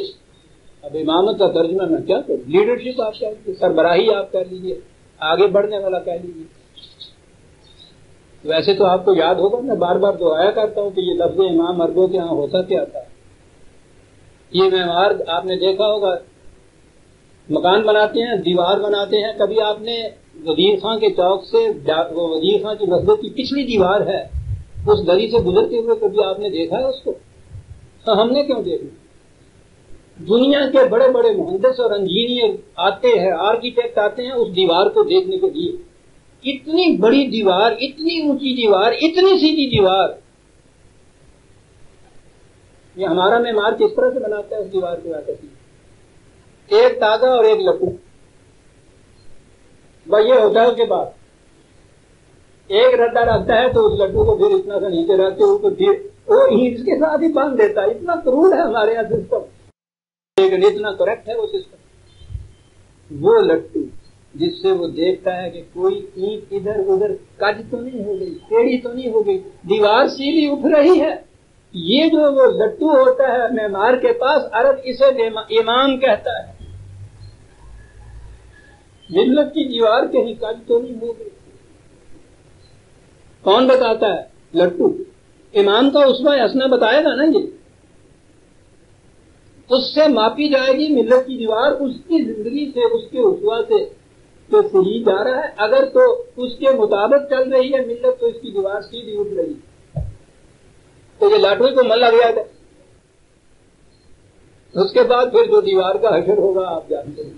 اب امامت کا ترجمہ میں کیا کروں لیڈرشپ آپ کہہ لیجیے سربراہی آپ کہہ لیجیے آگے بڑھنے والا کہہ لیجیے ویسے تو آپ کو یاد ہوگا میں بار بار دہرایا کرتا ہوں کہ یہ لفظ امام عربوں کے ہاں ہوتا کیا تھا یہ معمار آپ نے دیکھا ہوگا مکان بناتے ہیں دیوار بناتے ہیں کبھی آپ نے وزیر خان کے چوک سے وہ وزیر خان کی مسجد کی پچھلی دیوار ہے اس گلی سے گزرتے ہوئے کبھی آپ نے دیکھا ہے اس کو تو ہم نے کیوں دیکھنا دنیا کے بڑے بڑے مہندس اور انجینئر آتے ہیں آرکیٹیکٹ آتے ہیں اس دیوار کو دیکھنے کے لیے اتنی بڑی دیوار اتنی اونچی دیوار اتنی سیدھی دیوار یہ ہمارا معمار کس طرح سے بناتا ہے اس دیوار کو آتے ایک تاغا اور ایک لکڑی بھائی یہ ہوتا ہے اس کے بعد ایک رڈا رکھتا ہے تو اس لڈو کو پھر اتنا سا نیچے رکھ کے اوپر پھر وہ اس کے ساتھ ہی باندھ دیتا ہے اتنا کروڑ ہے ہمارے یہاں سسٹم لیکن اتنا کریکٹ ہے وہ سسٹم وہ لٹو جس سے وہ دیکھتا ہے کہ کوئی اینٹ ادھر ادھر کج تو نہیں ہو گئی ٹیڑھی تو نہیں ہو گئی دیوار سیدھی اٹھ رہی ہے یہ جو وہ لٹو ہوتا ہے معمار کے پاس عرب اسے امام کہتا ہے ملت کی دیوار کہیں کج تو نہیں ہو گئی کون بتاتا ہے لٹو امام کا اسوہ حسنہ بتائے گا نا یہ اس سے ماپی جائے گی ملت کی دیوار اس کی زندگی سے اس کے اسوہ سے تو صحیح جا رہا ہے اگر تو اس کے مطابق چل رہی ہے ملت تو اس کی دیوار سیدھی اٹھ رہی ہے تو یہ لاٹوی کو من لگ گیا تھا اس کے بعد پھر جو دیوار کا حشر ہوگا آپ جانتے ہیں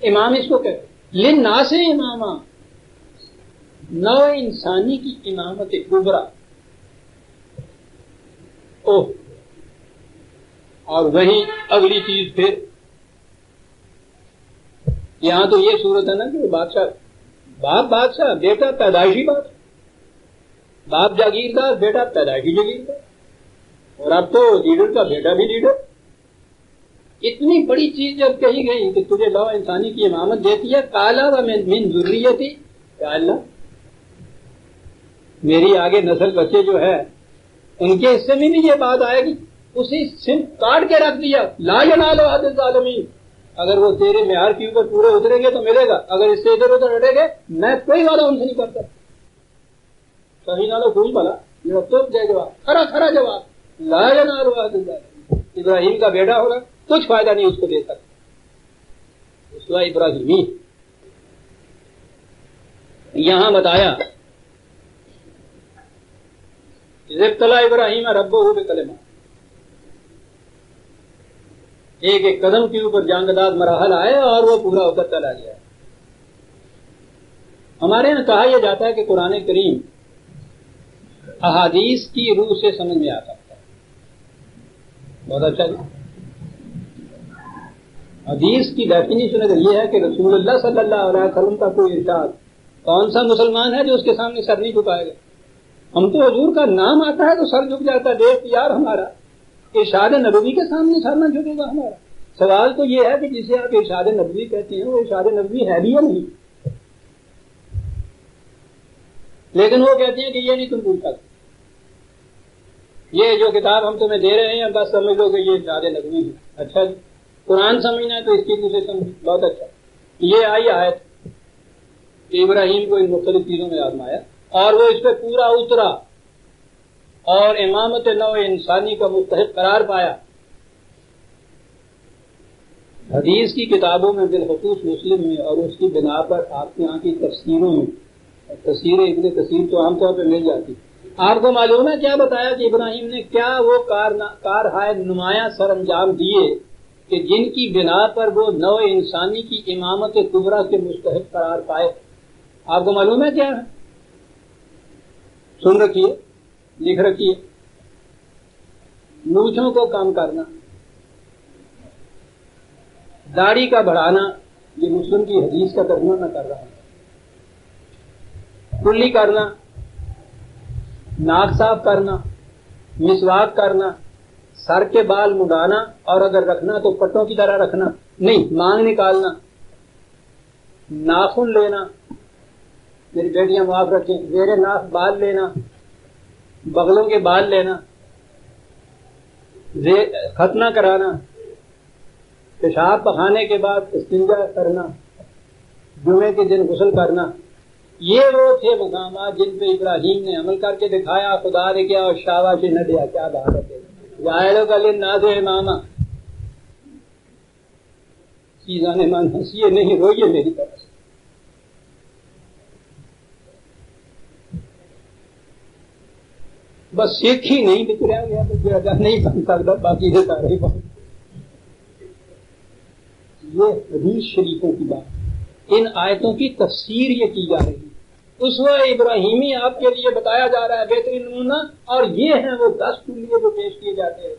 امام اس کو کہتے للناس اماما نو انسانی کی امامت کبریٰ، اور وہیں اگلی چیز پھر یہاں تو یہ صورت ہے نا کہ بادشاہ، باپ بادشاہ، بیٹا پیدائشی بادشاہ، باپ جاگیردار، بیٹا پیدائشی جاگیردار، اور اب تو لیڈر کا بیٹا بھی لیڈر. اتنی بڑی چیز جب کہی گئی کہ تجھے نو انسانی کی امامت دیتی ہے، کالا و من ذریتی، یا اللہ میری آگے نسل بچے جو ہے ان کے حصے میں بھی یہ بات آئے گی. اسی سن کاٹ کے رکھ دیا، لا ینال عہد الظالمین، اگر وہ تیرے معیار کے اوپر پورے اتریں گے تو ملے گا، اگر اس سے ادھر ادھر ہٹے گے میں کوئی وعدہ ان سے نہیں کرتا. صحیح نالو کوئی بلا یہ تو دے جواب، کھڑا کھڑا جواب، لا ینال عہد الظالمین. ابراہیم کا بیٹا ہوگا کچھ فائدہ نہیں اس کو دے سکتا. اسوہ ابراہیمی یہاں بتایا ابتلا ابراہیم ربہ بکلمات، ایک ایک قدم کے اوپر جانگداز مراحل آئے اور وہ پورا ہوتا چلا گیا. ہمارے یہاں کہا یہ جاتا ہے کہ قرآن کریم احادیث کی روح سے سمجھ میں آتا ہے. بہت اچھا جی. حدیث کی ڈیفینیشن اگر یہ ہے کہ رسول اللہ صلی اللہ علیہ وسلم کا کوئی ارشاد، کون سا مسلمان ہے جو اس کے سامنے سر نہیں جھکائے گا؟ ہم تو حضور کا نام آتا ہے تو سر جھک جاتا ہے. دیکھ یار ہمارا ارشاد نبوی کے سامنے سر نہ جھکے گا ہمارا. سوال تو یہ ہے کہ جسے آپ ارشاد نبوی کہتے ہیں وہ ارشاد نبوی ہے بھی یا نہیں؟ لیکن وہ کہتے ہیں کہ یہ نہیں تم پوچھ سکتے، یہ جو کتاب ہم تمہیں دے رہے ہیں بس سمجھ لو کہ یہ ارشاد نبوی ہے. اچھا جی، قرآن سمجھنا ہے تو اس کی دوسرے سمجھ. بہت اچھا. یہ آئی آیت کہ ابراہیم کو ان مختلف چیزوں میں آزمایا اور وہ اس پہ پورا اترا اور امامت نو انسانی کا مستحق قرار پایا. حدیث کی کتابوں میں بالخصوص مسلم میں اور اس کی بنا پر آپ کے یہاں کی تفسیروں میں، تفسیر ابن کثیر تو عام طور پہ مل جاتی. آپ کو معلوم ہے کیا بتایا کہ ابراہیم نے کیا وہ کارہائے نمایاں سر انجام دیے کہ جن کی بنا پر وہ نو انسانی کی امامت کبریٰ کے مستحق قرار پائے. آپ کو معلوم ہے کیا ہے؟ سن رکھیے، لکھ رکھیے. مونچھوں کو کم کرنا، داڑھی کا بڑھانا، یہ مسلم کی حدیث کا ترجمہ میں کر رہا ہوں. کلی کرنا، ناک صاف کرنا، مسواک کرنا، سر کے بال مڈانا اور اگر رکھنا تو پٹوں کی طرح رکھنا نہیں، مانگ نکالنا، ناخن لینا، میری بیٹیاں معاف رکھیں، زیر ناف بال لینا، بغلوں کے بال لینا، ختنہ کرانا، پیشاب پخانے کے بعد استنجا کرنا، جمعے کے دن غسل کرنا. یہ وہ تھے مقامات جن پہ ابراہیم نے عمل کر کے دکھایا. خدا نے کیا اور شاباشی نہ دیا. کیا بات ہے، جاہلوں کا للناس اماما. چیزاں من ہنسیے نہیں روئیے میری طرف سے. بس سکھ ہی نہیں بچرا گیا تو جگہ نہیں بن سکتا، باقی سے سارے ہی بن. یہ حدیث شریفوں کی بات، ان آیتوں کی تفسیر یہ کی جا رہی ہے. اسوہ ابراہیمی آپ کے لیے بتایا جا رہا ہے بہترین نمونہ، اور یہ ہیں وہ 10 ٹولیے جو پیش کیے جاتے ہیں.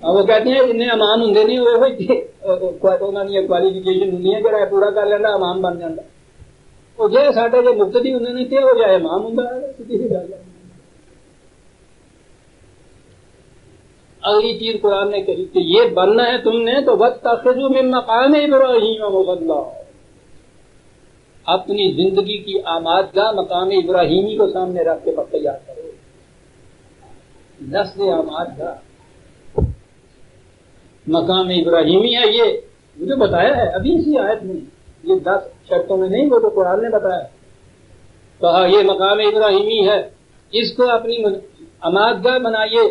وہ کہتے ہیں جنہیں امام ہوں نہیں ہوئے کوالیفکیشن ہوں کہ پورا کر لینا امام بن جاتا. وہ جائے ساڈے جو مقتدی ہوں نہیں تھے وہ جائے امام ہوں. اگلی چیز قرآن نے کہی کہ یہ بننا ہے تم نے تو وَاتَّخِذُوا مِن مَقَامِ إِبْرَاهِيمَ مُصَلًّى، اپنی زندگی کی آمادگاہ مقام ابراہیمی کو سامنے رکھ کے تیار کرو. لفظ آمادگاہ مقام ابراہیمی ہے. یہ مجھے بتایا ہے ابھی اسی آیت میں، یہ 10 شرطوں میں نہیں، وہ تو قرآن نے بتایا. کہا یہ مقام ابراہیمی ہے، اس کو اپنی آمادگاہ بنائیے.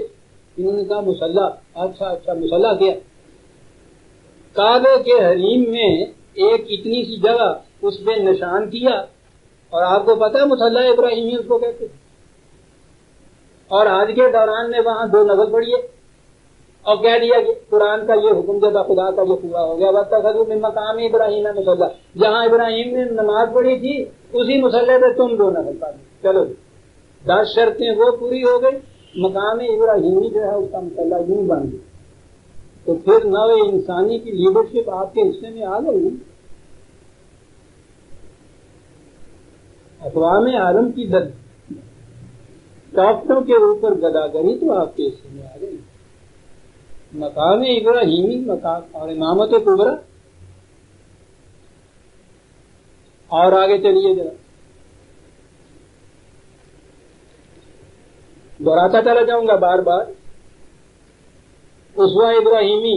انہوں نے کہا مصلی. اچھا مصلی کیا؟ کعبے کے حریم میں ایک اتنی سی جگہ اس پہ نشان کیا، اور آپ کو پتا ہے مصلی ابراہیمی اس کو کہتے ہیں. اور آج کے دوران میں وہاں 2 نفل پڑھیے اور کہہ دیا کہ قرآن کا یہ حکم زدہ خدا کا یہ پورا ہو گیا. وَاتَّخَذُوا مِن مَّقَامِ إِبْرَاهِيمَ مُصَلًّى, جہاں ابراہیم نے نماز پڑھی تھی اسی مصلی پہ تم 2 نفل پڑھ. چلو 10 شرطیں وہ پوری ہو گئی, مقام ابراہیمی جو ہے اس کا مصلی یوں بن گیا. تو پھر نو انسانی کی لیڈرشپ آپ کے حصے میں آ گئی. اقوام عالم کی طاقتوں کے اوپر گداگری تو آپ کے حصے میں آ گئی. مقام ابراہیمی مقام اور امامت کبریٰ. اور آگے چلیے ذرا, دہراتا چلا جاؤں گا بار بار. اسوہ ابراہیمی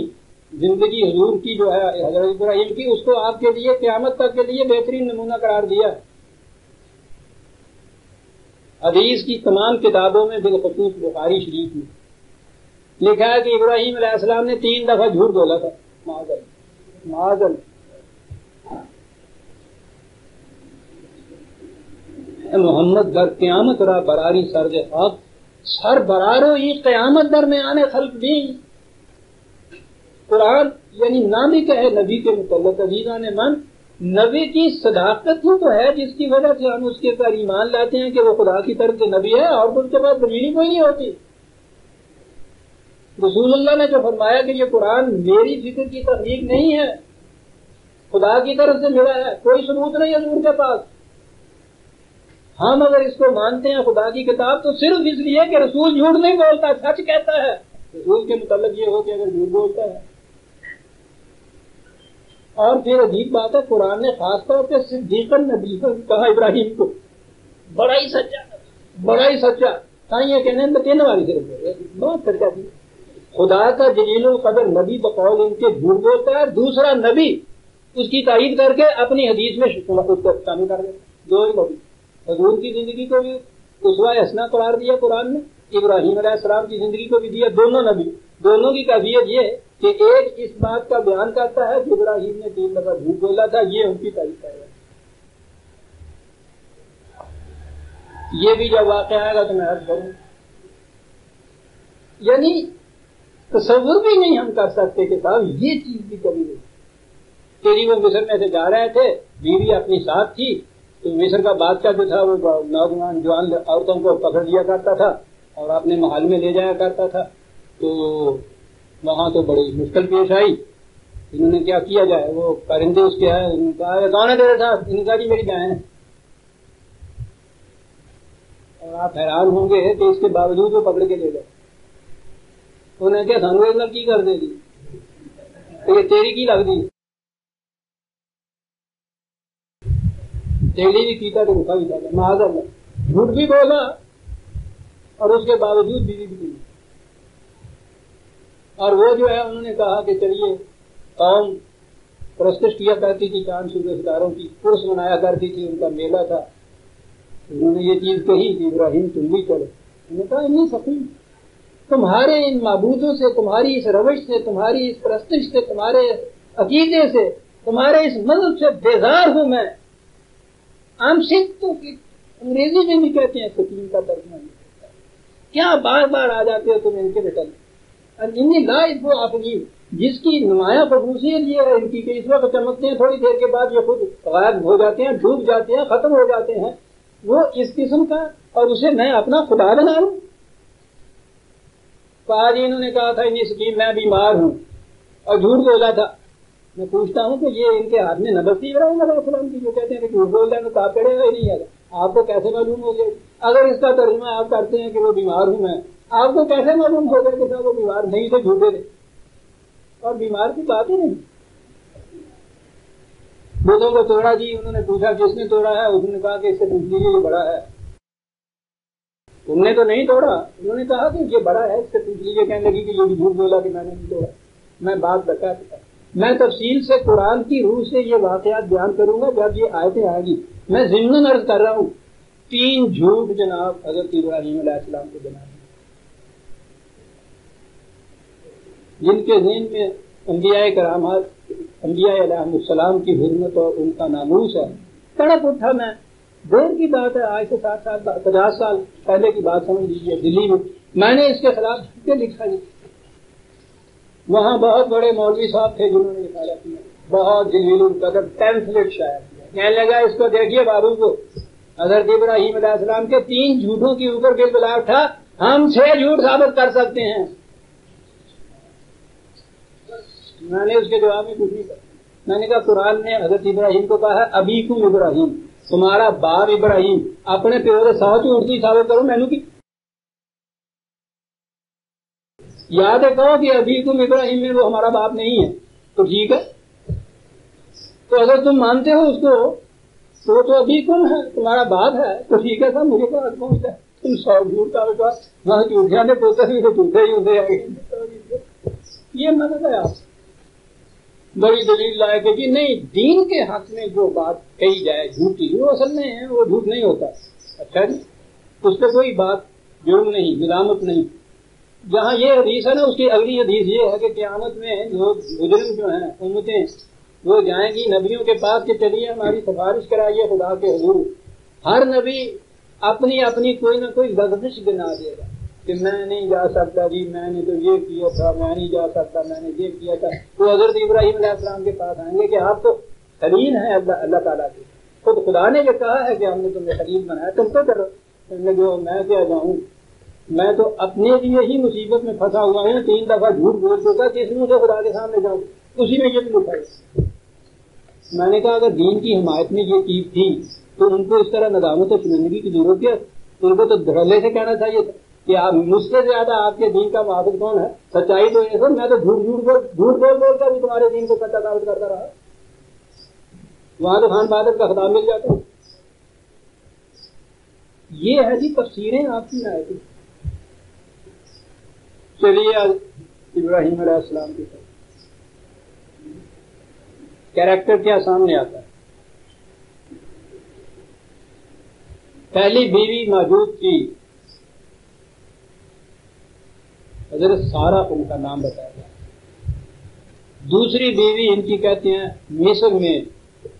زندگی حضور کی جو ہے حضرت ابراہیم کی, اس کو آپ کے لیے قیامت تک کے لیے بہترین نمونہ قرار دیا. حدیث کی تمام کتابوں میں بالخصوص بخاری شریف میں لکھا ہے کہ ابراہیم علیہ السلام نے 3 دفعہ جھوٹ بولا تھا. معاذ محمد در قیامت را براری سر خاک, سر برارو ہی قیامت در میں آنے خلق دی. قرآن یعنی نام ہی کہے نبی کے متعلق عزیزان من, نبی کی صداقت ہی تو ہے جس کی وجہ سے ہم اس کے اوپر ایمان لاتے ہیں کہ وہ خدا کی طرف سے نبی ہے, اور اس کے بعد زمینی کوئی نہیں ہوتی. رسول اللہ نے جو فرمایا کہ یہ قرآن میری فکر کی تخلیق نہیں ہے, خدا کی طرف سے ملا ہے, کوئی ثبوت نہیں حضور کے پاس. ہم اگر اس کو مانتے ہیں خدا کی کتاب تو صرف اس لیے کہ رسول جھوٹ نہیں بولتا, سچ کہتا ہے. رسول کے متعلق یہ ہو کہ اگر جھوٹ بولتا ہے. اور پھر عجیب بات ہے, قرآن نے خاص طور پہ صدیق النبی کہا ابراہیم کو, بڑا ہی سچا. یہ کہنے میں 3 بار صرف بہت سچا تھی. خدا کا جلیل القدر نبی بقول ان کے جھوٹ بولتا ہے, دوسرا نبی اس کی تائید کر کے اپنی حدیث میں شامل کر دیتا. 2 ہی نبی. حضور کی زندگی کو بھی اسوہ حسنہ قرار دیا قرآن نے, ابراہیم علیہ السلام کی زندگی کو بھی دیا. دونوں نبی, دونوں کی کیفیت یہ کہ ایک اس بات کا بیان کرتا ہے کہ ابراہیم نے 3 دفعہ جھوٹ بولا تھا, یہ ان کی تعریف ہے. یہ بھی جب واقعہ آئے گا تو میں عرض کروں, یعنی تصور بھی نہیں ہم کر سکتے کہ صاحب یہ چیز بھی کبھی نہیں. تیری وہ مصر میں سے جا رہے تھے, بیوی اپنی ساتھ تھی, تو مصر کا بادشاہ جو تھا وہ نوجوان جوان عورتوں کو پکڑ لیا کرتا تھا اور اپنے محل میں لے جایا کرتا تھا. تو وہاں تو بڑی مشکل پیش آئی. انہوں نے کیا کیا جائے, وہ پرندے اس کے ہیں, انہوں نے کہا کون ہے تیرے ساتھ, ان کا جی میری بہن ہے. اور آپ حیران ہوں گے کہ اس کے باوجود وہ پکڑ کے لے گئے. انہوں نے کیا سانگو کی کر دے دی, تو یہ تیری کی لگ دی, تیری بھی کیتا تو رکا بھی تھا. معاذ اللہ, جھوٹ بھی بولا اور اس کے باوجود بیوی بھی کی. اور وہ جو ہے انہوں نے کہا کہ چلیے, قوم پرستش کیا کرتی تھی چاند سورج ستاروں کی, عرس منایا کرتی تھی, ان کا میلہ تھا. انہوں نے یہ چیز کہی کہ ابراہیم تم بھی چلو. انہوں نے کہا نہیں سکوں, تمہارے ان معبودوں سے, تمہاری اس روش سے, تمہاری اس پرستش سے, تمہارے عقیدے سے, تمہارے اس مذہب سے بیزار ہوں میں. عام سکھ تو انگریزی میں بھی کہتے ہیں سکین کا ترجمہ, کیا بار بار آ جاتے ہو تم ان کے بیٹل. لا وہ اپنی جس کی نمایاں خصوصیت یہ ہے ان کی کہ اس وقت چمکتے ہیں, تھوڑی دیر کے بعد یہ خود غائب ہو جاتے ہیں, ڈوب جاتے ہیں, ختم ہو جاتے ہیں. وہ اس قسم کا, اور اسے میں اپنا خدا بنا لوں. آج انہوں نے کہا تھا انی سکیم میں بیمار ہوں اور جھوٹ بولا تھا. میں پوچھتا ہوں کہ یہ ان کے ہاتھ میں نبرت تھی ابراہیم علیہ السلام کی, جو کہتے ہیں کہ جھوٹ بول جائیں تو آپ پڑے گا ہی نہیں ہے. آپ کو کیسے معلوم ہو گیا؟ اگر اس کا ترجمہ آپ کرتے ہیں کہ وہ بیمار ہوں میں, آپ کو کیسے معلوم ہوگا کہ وہ بیمار نہیں تھے, جھوٹے تھے؟ اور بیمار کی بات ہی نہیں. بتوں کو توڑا جی, انہوں نے پوچھا کس نے توڑا ہے, اس نے کہا کہ اس سے پوچھ لیجیے یہ بڑا ہے. تم نے تو نہیں توڑا. انہوں نے کہا کہ یہ بڑا ہے, اس سے پوچھ لیجیے. کہنے لگی کہ یہ بھی جھوٹ بولا کہ میں نے نہیں توڑا. میں بات بتا چکا. میں تفصیل سے قرآن کی روح سے یہ واقعات بیان کروں گا جب یہ آیتیں آئیں گی. میں ضمن عرض کر رہا ہوں, 3 جھوٹ جناب حضرت ابراہیم علیہ السلام کو بنا دیا, جن کے ذہن میں انبیاء کرامات, انبیاء علیہ السلام کی حرمت اور ان کا ناموس ہے. تڑپ اٹھا میں, دیر کی بات ہے, آج سے 60 سال 50 سال پہلے کی بات سمجھ لیجیے. دلی میں نے اس کے خلاف لکھا جی. وہاں بہت بڑے مولوی صاحب تھے جنہوں نے نکالا کیا، بہت جلیل القدر ٹیمپلیٹ شاعر کیا، کہنے لگا اس کو دیکھیے بابو کو، حضرت ابراہیم علیہ السلام کے 3 جھوٹوں کے اوپر بل بلا اٹھا، ہم 6 جھوٹ ثابت کر سکتے ہیں۔ میں نے اس کے جواب میں کچھ نہیں کہا، میں نے کہا قرآن نے حضرت ابراہیم کو کہا ہے ابیکم ابراہیم، تمہارا باپ ابراہیم، اپنے پیو سے 100 جھوٹ ثابت کرو، میں نے کی یاد ہے کہو کہ ابیکم ابراہیم میں وہ ہمارا باپ نہیں ہے، تو ٹھیک ہے، تو اگر تم مانتے ہو اس کو تو ابیکم ہے، تمہارا باپ ہے، تو ٹھیک ہے، سب مجھے بات پہنچتا ہے، تم 100 جھوٹ ثابت کرو، وہاں جھوٹ جانے پوتا بھی تو جھوٹے ہی ہوتے آگے، یہ مدد ہے آپ بڑی دلیل لائے کہ جی نہیں، دین کے حق میں جو بات کہی جائے جھوٹی، وہ اصل میں ہے، وہ جھوٹ نہیں ہوتا۔ اچھا جی، اس پہ کوئی بات جرم نہیں، ملامت نہیں۔ جہاں یہ حدیث ہے نا، اس کی اگلی حدیث یہ ہے کہ قیامت میں لوگ مجرم جو ہیں امتیں، وہ جائیں گی نبیوں کے پاس کہ چلیے ہماری سفارش کرائیے خدا کے حضور۔ ہر نبی اپنی اپنی کوئی نہ کوئی لغزش گنا دے گا کہ میں نہیں جا سکتا جی، میں نے تو یہ کیا تھا، میں نہیں جا سکتا، میں نے یہ کیا تھا۔ وہ حضرت ابراہیم علیہ السلام کے پاس آئیں گے کہ آپ تو خلیل ہیں اللہ تعالیٰ کے، خود خدا نے یہ کہا ہے کہ ہم نے تمہیں خلیل بنایا، تم تو کرو۔ میں کیا جاؤں، میں تو اپنے لیے ہی مصیبت میں پھنسا ہوا ہوں، 3 دفعہ جھوٹ بول چکا کہ اس منہ سے خدا کے سامنے جاؤں، اسی میں یہ بھی لکھا ہے۔ میں نے کہا اگر دین کی حمایت میں یہ چیز تھی تو ان کو اس طرح ندامت و شرمندگی کی ضرورت ہے؟ ان کو تو دھڑلے سے کہنا چاہیے تھا کہ آپ مجھ سے زیادہ آپ کے دین کا محافظ کون ہے؟ سچائی تو یہ سر، میں تو جھوٹ بول کر بھی تمہارے دین کو سچا ثابت کرتا رہا، وہاں تو خان بہادر کا خطاب مل جاتا ہے۔ یہ ہے جی تفسیریں آپ کی آئے تھی۔ چلیے ابراہیم علیہ السلام کی طرف کیریکٹر کیا سامنے آتا ہے۔ پہلی بیوی موجود تھی حضرت سارہ، ان کا نام بتایا گیا۔ دوسری بیوی ان کی کہتے ہیں مصر میں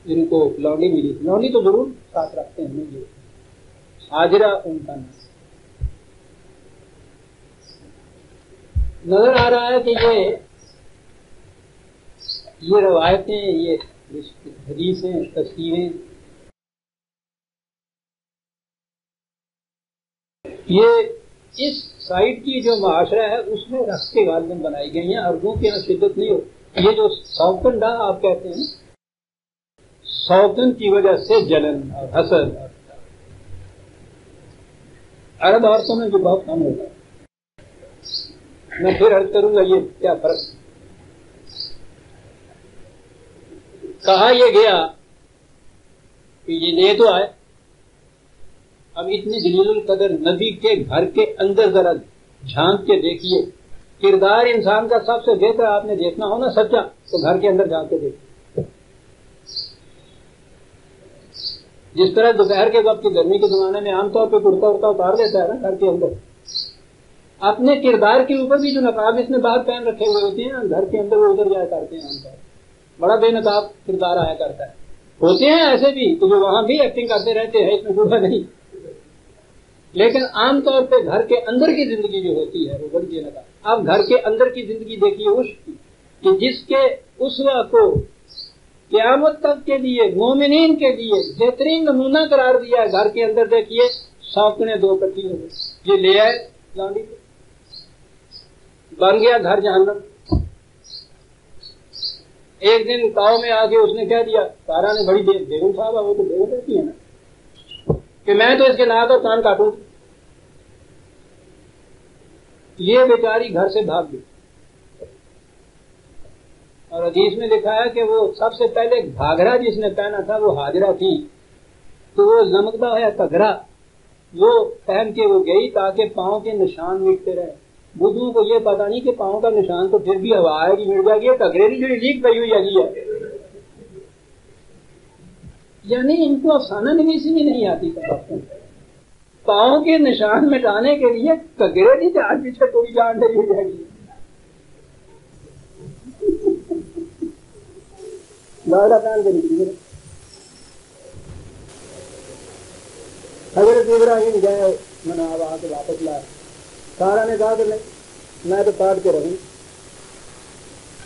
ان کو لونڈی ملی، لونڈی تو ضرور ساتھ رکھتے ہیں یہ، ہاجرہ ان کا نام۔ نظر آ رہا ہے کہ یہ روایتیں، یہ حدیثیں، تفسیریں، یہ اس سائٹ کی جو معاشرہ ہے اس میں رکھ کے غالباً بنائی گئی ہیں۔ عربوں کے یہاں شدت نہیں ہو، یہ جو سوکن ڈا آپ کہتے ہیں، سوکن کی وجہ سے جلن اور حسد، عرب عورتوں میں جو بہت کم ہوتا ہے۔ میں پھر عرض کروں گا یہ کیا فرق ہے۔ کہا یہ گیا کہ یہ لے تو آئے، اب اتنی جلیل القدر نبی کے گھر کے اندر ذرا جھانک کے دیکھیے، کردار انسان کا سب سے بہتر آپ نے دیکھنا ہو نا سچا، تو گھر کے اندر جھانک کے دیکھیے۔ جس طرح دوپہر کے وقت کی گرمی کے زمانے میں عام طور پہ کرتا ارتا اتار دیتا ہے نا گھر کے اندر، اپنے کردار کے اوپر بھی جو نقاب اس نے باہر پہن رکھے ہوئے ہوتے ہیں، گھر کے اندر وہ ادھر جایا کرتے ہیں، عام طور بڑا بے نقاب کردار آیا کرتا ہے۔ ہوتے ہیں ایسے بھی تو جو وہاں بھی ایکٹنگ کرتے رہتے ہیں، اس میں برا نہیں، لیکن عام طور پہ گھر کے اندر کی زندگی جو ہوتی ہے وہ بڑی بے نقاب۔ آپ گھر کے اندر کی زندگی دیکھیے اس کی کہ جس کے اسوہ کو قیامت تک کے لیے مومنین کے لیے بہترین نمونہ قرار دیا ہے، گھر کے اندر دیکھیے سوکنے 2 کٹھی ہو گئی، یہ لے آئے لانڈی بن گیا گھر جہنم۔ ایک دن گاؤں میں آ کے اس نے کہہ دیا، سارا نے بڑی بیگم صاحب وہ تو بیگم رہتی ہے نا، کہ میں تو اس کے ناک اور کان کاٹوں گی۔ یہ بیچاری گھر سے بھاگ گئی، اور حدیث میں لکھا ہے کہ وہ سب سے پہلے گھاگرا جس نے پہنا تھا وہ ہاجرہ تھی، تو وہ لمکتا ہے گھگرا وہ پہن کے وہ گئی تاکہ پاؤں کے نشان مٹتے رہے۔ بدھو کو یہ پتا نہیں کہ پاؤں کا نشان تو پھر بھی ہوا آئے گی مٹ جائے گی، گھگرے کی جو لیک پی ہوئی ہے، یعنی ان کو افسانہ نویسی بھی نہیں آتی۔ پاؤں کے نشان مٹانے کے لیے گھگرے کی جان پیچھے کوئی جان نہیں ہو جائے گی۔ حضرت ابراہیم گئے منا وہاں سے واپس لائے، سارا نے کہا کہ میں تو کاٹ کے رہوں،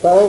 100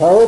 100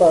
100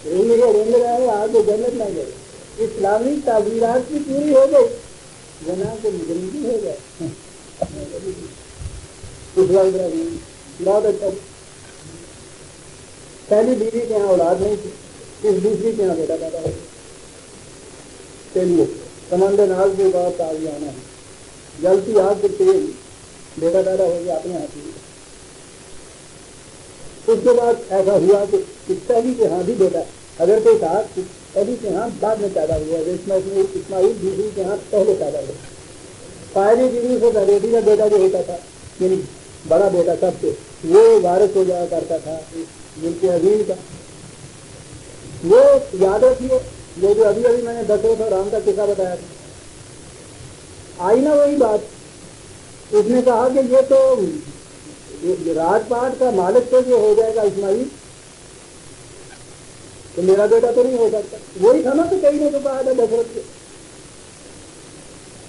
آپ کو جنت نہ گئے. اسلامی تعبیرات بھی پوری ہو گئی, جنا کے مجرم بھی ہو گئے. ابراہیم بہت اچھا. پہلی بیوی کے یہاں اولاد نہیں تھی, اس دوسری کے یہاں بیٹا پیدا ہو گیا. چلیے سمندر ناز کے بعد تازیانہ ہے, جلتی آگ کے تیل بیٹا پیدا ہو گیا اپنے ہاتھ میں. اس کے بعد ایسا ہوا کہ پہلی کے ہاں بھی بیٹا, اگر کوئی کہا پہلی کے ہاں بعد میں پیدا ہوا, اسماعیل دوسری کے ہاں پہلے پیدا ہوا. پہلی بیوی سے بیٹی کا بیٹا جو ہوتا تھا, یعنی بڑا بیٹا سب سے, وہ وارث ہو جایا کرتا تھا ملک عظیم کا. وہ یاد رکھیے وہ جو ابھی ابھی میں نے دشرتھ اور رام کا قصہ بتایا تھا, آئی نا وہی بات. اس نے کہا کہ یہ تو راج پاٹ کا مالک تو جو ہو جائے گا اسماعیل, تو میرا بیٹا تو نہیں ہو سکتا. وہی تھا نا تو کہیں نے تو کہا تھا دشرتھ سے.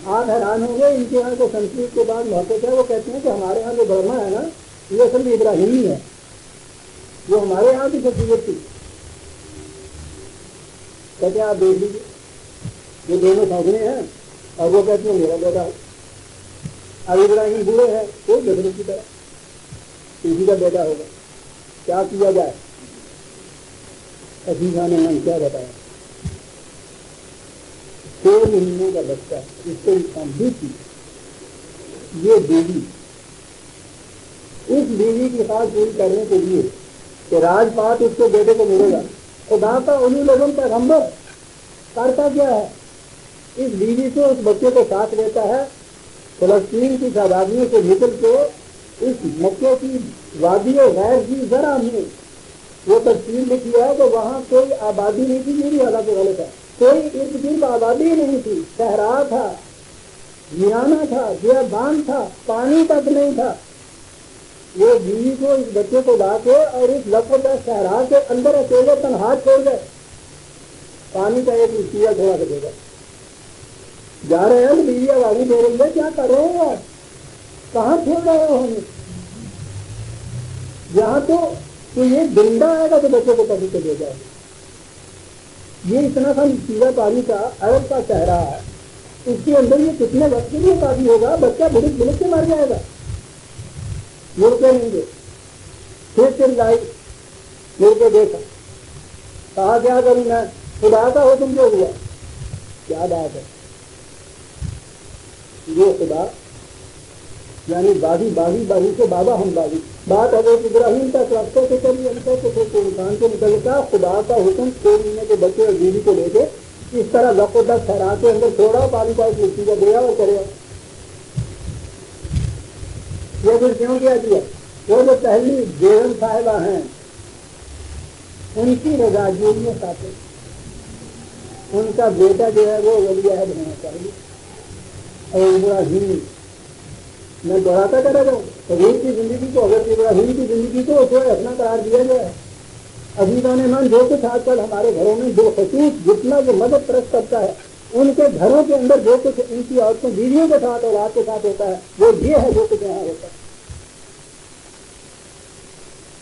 آپ حیران ہوں گے, ان کے یہاں کو سنسکرت کے بعد محبت ہے, وہ کہتے ہیں کہ ہمارے یہاں جو برہما ہے نا یہ اصل میں ابراہیمی ہے, وہ ہمارے یہاں کی شخصیت تھی. کہتے ہیں آپ دیکھ لیجیے یہ دونوں سامنے ہیں اور وہ کہتے ہیں میرا بیٹا ہے. اب ابراہیم بوڑھے ہیں, کوئی دشرتھ کی طرح کسی کا بیٹا ہوگا. کیا کیا جائے؟ عزیزہ نے من کیا بتایا, 6 مہینے کا بچہ, اس کو بھی تھی یہ بیوی. اس بیوی کی خواہش پوری کرنے کے لیے کہ راج پات اس کے بیٹے کو ملے گا, خدا کا انہیں لوگوں کا پیغمبر کرتا کیا ہے, اس بیوی سے اس بچے کو ساتھ لیتا ہے, فلسطین کی آبادیوں سے نکل کے اس مکے کی وادی غیر کی ذرا میں وہ تفصیل لکھی ہے کہ وہاں کوئی آبادی نہیں تھی. میری حالت غلط ہے, کوئی ارد گرد آبادی نہیں تھی, صحرا تھا, ویرانہ تھا, بیابان تھا, پانی تک نہیں تھا. وہ بیوی کو اس بچے کو لا کے اور اس لفظ صحرا کے اندر اکیلے تنہا چھوڑ گئے. پانی کا ایک رسیا تھوڑا سا دے گا, جا رہے ہیں بیوی آبادی دے رہی ہے, کیا کر رہے ہیں, کہاں چھوڑ رہے ہو ہمیں؟ یہاں تو یہ زندہ آئے گا تو بچوں کو کبھی کو لے جائے گا. یہ اتنا سا سیدھا پانی کا عرب کا صحرا ہے, اس کے اندر یہ کتنے وقت کے لیے کافی ہوگا, بچہ بڑک بڑک کے مر جائے گا. مڑ کے نہیں گے, پھر لائی مڑ کے دیکھا, کہا کیا کروں میں, خدا کا حکم جو ہوا. کیا بات ہے, یہ خدا یعنی باغی باغی باغی سے بابا ہم باغی. بات حضرت ابراہیم تک رابطوں سے چلی انسان سے نکل کا خدا کا حکم 6 مہینے کے بچے اور بیوی کو لے کے اس طرح لفظ صحرا کے اندر چھوڑا, پانی کا ایک مٹی کا دیا اور کرے. یہ پھر کیوں کیا دیا؟ وہ جو پہلی بیگم صاحبہ ہیں ان کی رضا جوئی میں ساتھ ان کا بیٹا جو ہے وہ ولی عہد ہونا چاہیے. اور ابراہیم میں دوہراتا کرا جاؤں, حضور کی زندگی کو, حضرت ابراہیم کی زندگی کو جو ہے اپنا قرار دیا گیا ہے. عزیزوں نے من جو کچھ آج کل ہمارے گھروں میں جو خصوص جتنا جو مدد پرست کرتا ہے, ان کے گھروں کے اندر جو کچھ ان کی عورتوں بیویوں کے ساتھ اور آپ کے ساتھ ہوتا ہے وہ یہ ہے جو کچھ یہاں ہوتا ہے.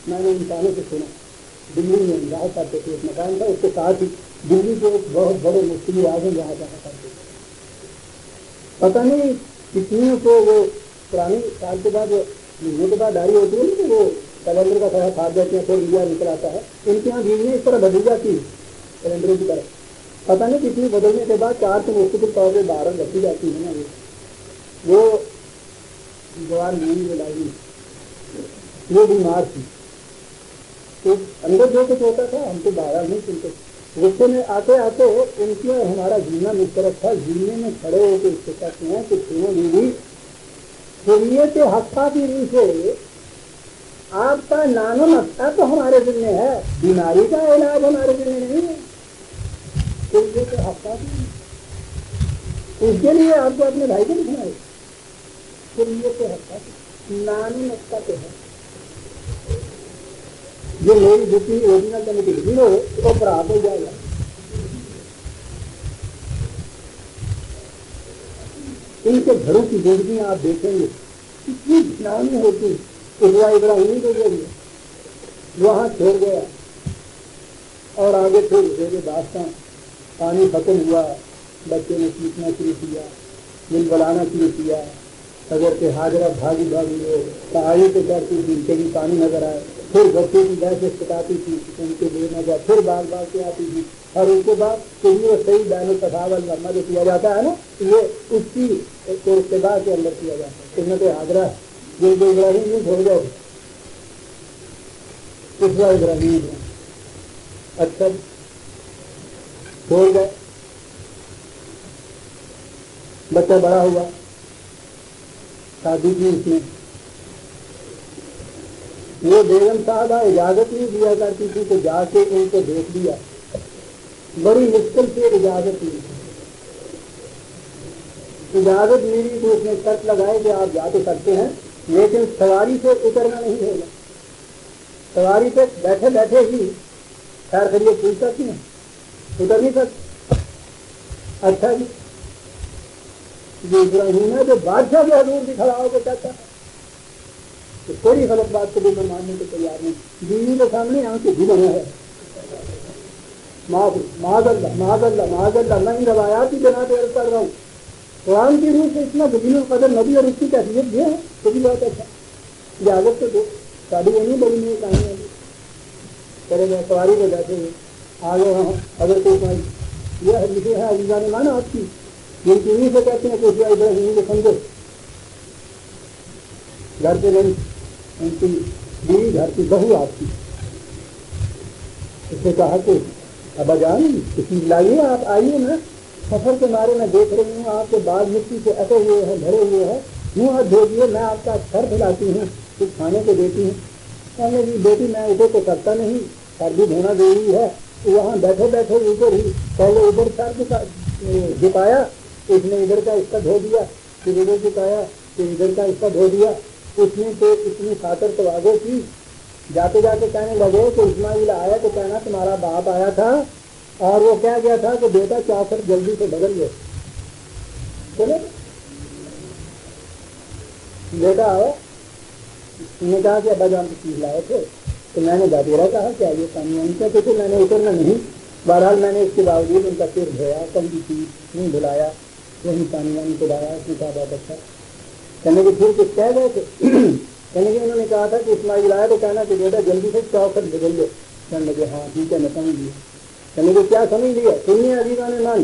میں نے انسانوں سے سنا دلی میں رہا کرتے تھے, ایک مکان تھا, اس کے ساتھ ہی دلی کے ایک بہت بڑے مفتی اعظم رہا کرتے تھے. پتہ نہیں کتنی کو وہ پرانی سال کے بعد مہینے کے بعد داڑھی ہوتی ہے نا, کہ وہ کیلنڈر کا طرح کھا دیتے ہیں, پھر انڈیا نکل آتا ہے. ان کے یہاں بیوی اس طرح بدل جاتی ہے کیلنڈر کی طرح. پتہ نہیں کتنی بدلنے کے بعد 4 سے مختلف طور پہ باہر رکھی جاتی ہے نا. وہ جوان بیوی لائی, وہ بیمار تھی, تو اندر جو کچھ ہوتا تھا ہم تو باہر نہیں سنتے. غصے میں آتے آتے ان کی ہمارا جینا مشترک تھا. جینے میں کھڑے ہو کے اس کے ساتھ ہیں کہ تینوں بیوی شریعت حقہ کی روح سے آپ کا نان و نقطہ تو ہمارے دل میں ہے, بیماری کا علاج ہمارے دل میں نہیں ہے. شریعت حقہ کی اس کے لیے آپ کو اپنے بھائی کو لکھنا ہے. شریعت حقہ کی نان و نقطہ تو ہے. جو میری جتنی اوریجنل کمیٹی لکھی ہو وہ پرات ہو جائے گا. ان کے گھروں کی زندگی آپ دیکھیں گے کتنی نامی ہوتی. ابراہیمی کے ذریعے وہاں چھوڑ گیا, اور آگے پھر زیر داستان پانی ختم ہوا، بچے نے چیخنا شروع کیا، دل بلانا شروع کیا، حضرت حاجرہ بھاگی بھاگی وہ آگے سے کرتی تھی کہیں پانی نظر آئے، پھر بچے کی بحث ستاتی تھی ان کے لیے نہ جائے، پھر بار بار کے آتی تھی، اور اس کے بعد وہ صحیح بین الصحاب الما جو کیا جاتا ہے نا، یہ اس کی ابتدا کے اندر کیا جاتا ہے۔ سنت حاضرہ جو ابراہیم نہیں چھوڑ گئے اس بار ابراہیم ہے، اچھا چھوڑ گئے، بچہ بڑا ہوا، شادی کی اس نے، وہ بیگم صاحبہ اجازت نہیں دیا کرتی تھی تو جا کے ان کو دیکھ لیا، بڑی مشکل سے اجازت ملی، اجازت ملی تو اس نے شرط لگائے کہ آپ جا تو سکتے ہیں لیکن سواری سے اترنا نہیں ہوگا، سواری پہ بیٹھے بیٹھے ہی خیر خیریت پوچھ سکتی ہیں، اتر نہیں سکتے۔ اچھا جی، جو ابراہیم ہے جو بادشاہ کے حضور بھی کھڑا ہو کے کہتا ہے تو کوئی غلط بات کو بھی میں ماننے کو تیار نہیں، بیوی کے سامنے یہاں سے بھی بنا ہے، معاذ اللہ معاذ اللہ معاذ اللہ، میں ان روایات کی بنا پہ عرض کر رہا ہوں، قرآن کی روح سے اتنا ذلیل القدر نبی اور اس کی کیفیت یہ ہے تو بھی بہت اچھا، اجازت تو دو، شادی یہ نہیں بڑی نہیں کہانی ہے، کرے گا سواری پہ بیٹھے ہوئے آگے وہاں اگر کوئی یہ لکھے ہے عزیزہ نے مانا آپ کی جن کی انہیں سے کہتے ہیں کہ ابراہیم کو سمجھو، گھر پہ نہیں، ان کی بیوی گھر کی بہو آپ کی، اس نے کہا کہ ابا جان کسی لائیے آپ آئیے نا، سفر کے مارے میں دیکھ رہی ہوں آپ کے بال مٹی سے اٹے ہوئے ہیں بھرے ہوئے ہیں، منہ ہاتھ دھو دیے، میں آپ کا سر کھلاتی ہوں کچھ کھانے کو دیتی ہوں۔ کہنے لگی بیٹی میں ادھر تو کرتا نہیں، سر بھی دھونا ضروری ہے، وہاں بیٹھے بیٹھے ادھر ہی پہلے ادھر سر جھکایا، اس نے ادھر کا اس کا دھو دیا، پھر ادھر جھکایا پھر ادھر کا اس کا دھو دیا، اس نے تو اتنی خاطر تواضع کی، جاتے جاتے کہنے لگے کہ اسماعیل آیا تو کہنا تمہارا باپ آیا تھا اور وہ کہہ گیا تھا کہ بیٹا چاکر جلدی سے بدل گئے، چلے بیٹا آیا، نے کہا کہ ابا جان چیز لائے تھے تو میں نے دادیرا کہا کہ آئیے پانی وانی کہتے تھے، میں نے اترنا نہیں، بہرحال میں نے اس کے باوجود ان کا سر دھویا، کم کی چیز نہیں دھلایا، وہیں پانی وانی پلایا، اس نے کہا بہت اچھا، کہنے کے پھر کچھ کہہ گئے تھے، کہنے کے انہوں نے کہا تھا کہ اسماعیل آیا تو کہنا کہ بیٹا جلدی سے چوکھٹ بدل لو، کہنے لگے ہاں ٹھیک ہے میں سمجھ لیا، کہنے کے کیا سمجھ لیا، سنیے عزیزہ نے مان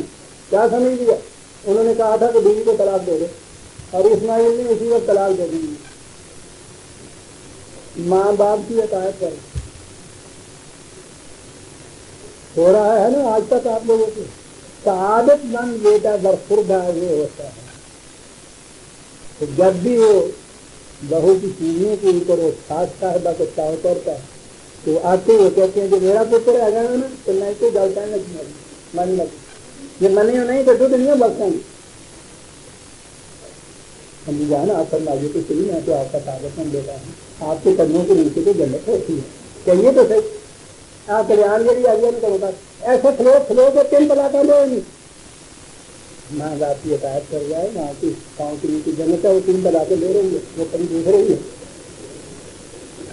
کیا سمجھ لیا، انہوں نے کہا تھا کہ بیوی کو طلاق دے دے اور اسماعیل نے اسی وقت طلاق دے دی، ماں باپ کی اطاعت کر ہو رہا ہے نا آج تک آپ لوگوں کی سعادت مند بیٹا برخوردہ یہ ہوتا ہے، تو جب بھی وہ بہو کی چیزوں کے اوپر وہ خاص صاحبہ کو چاہو کرتا ہے تو آتے وہ کہتے ہیں کہ میرا پتر ہے گا نا تو میں تو جلتا ہے من لگے یہ منی نہیں تو دودھ نہیں بچتا نہیں، ہم جانا آپ فرمائیے تو صحیح میں تو آپ کا طاقت مند بیٹا ہوں، آپ کے قدموں کے نیچے تو جنت ہوتی ہے، چلیے تو صحیح آپ کلیان کے لیے آئیے نا کرو بات ایسے کھلو کے تین بلاتا لو نہیں، نہ آپ کی اطاعت کر جائے نہ آپ کی پاؤں کے نیچے جنت ہے، وہ تین بلا کے لے رہی ہے، وہ کبھی دیکھ رہی ہے،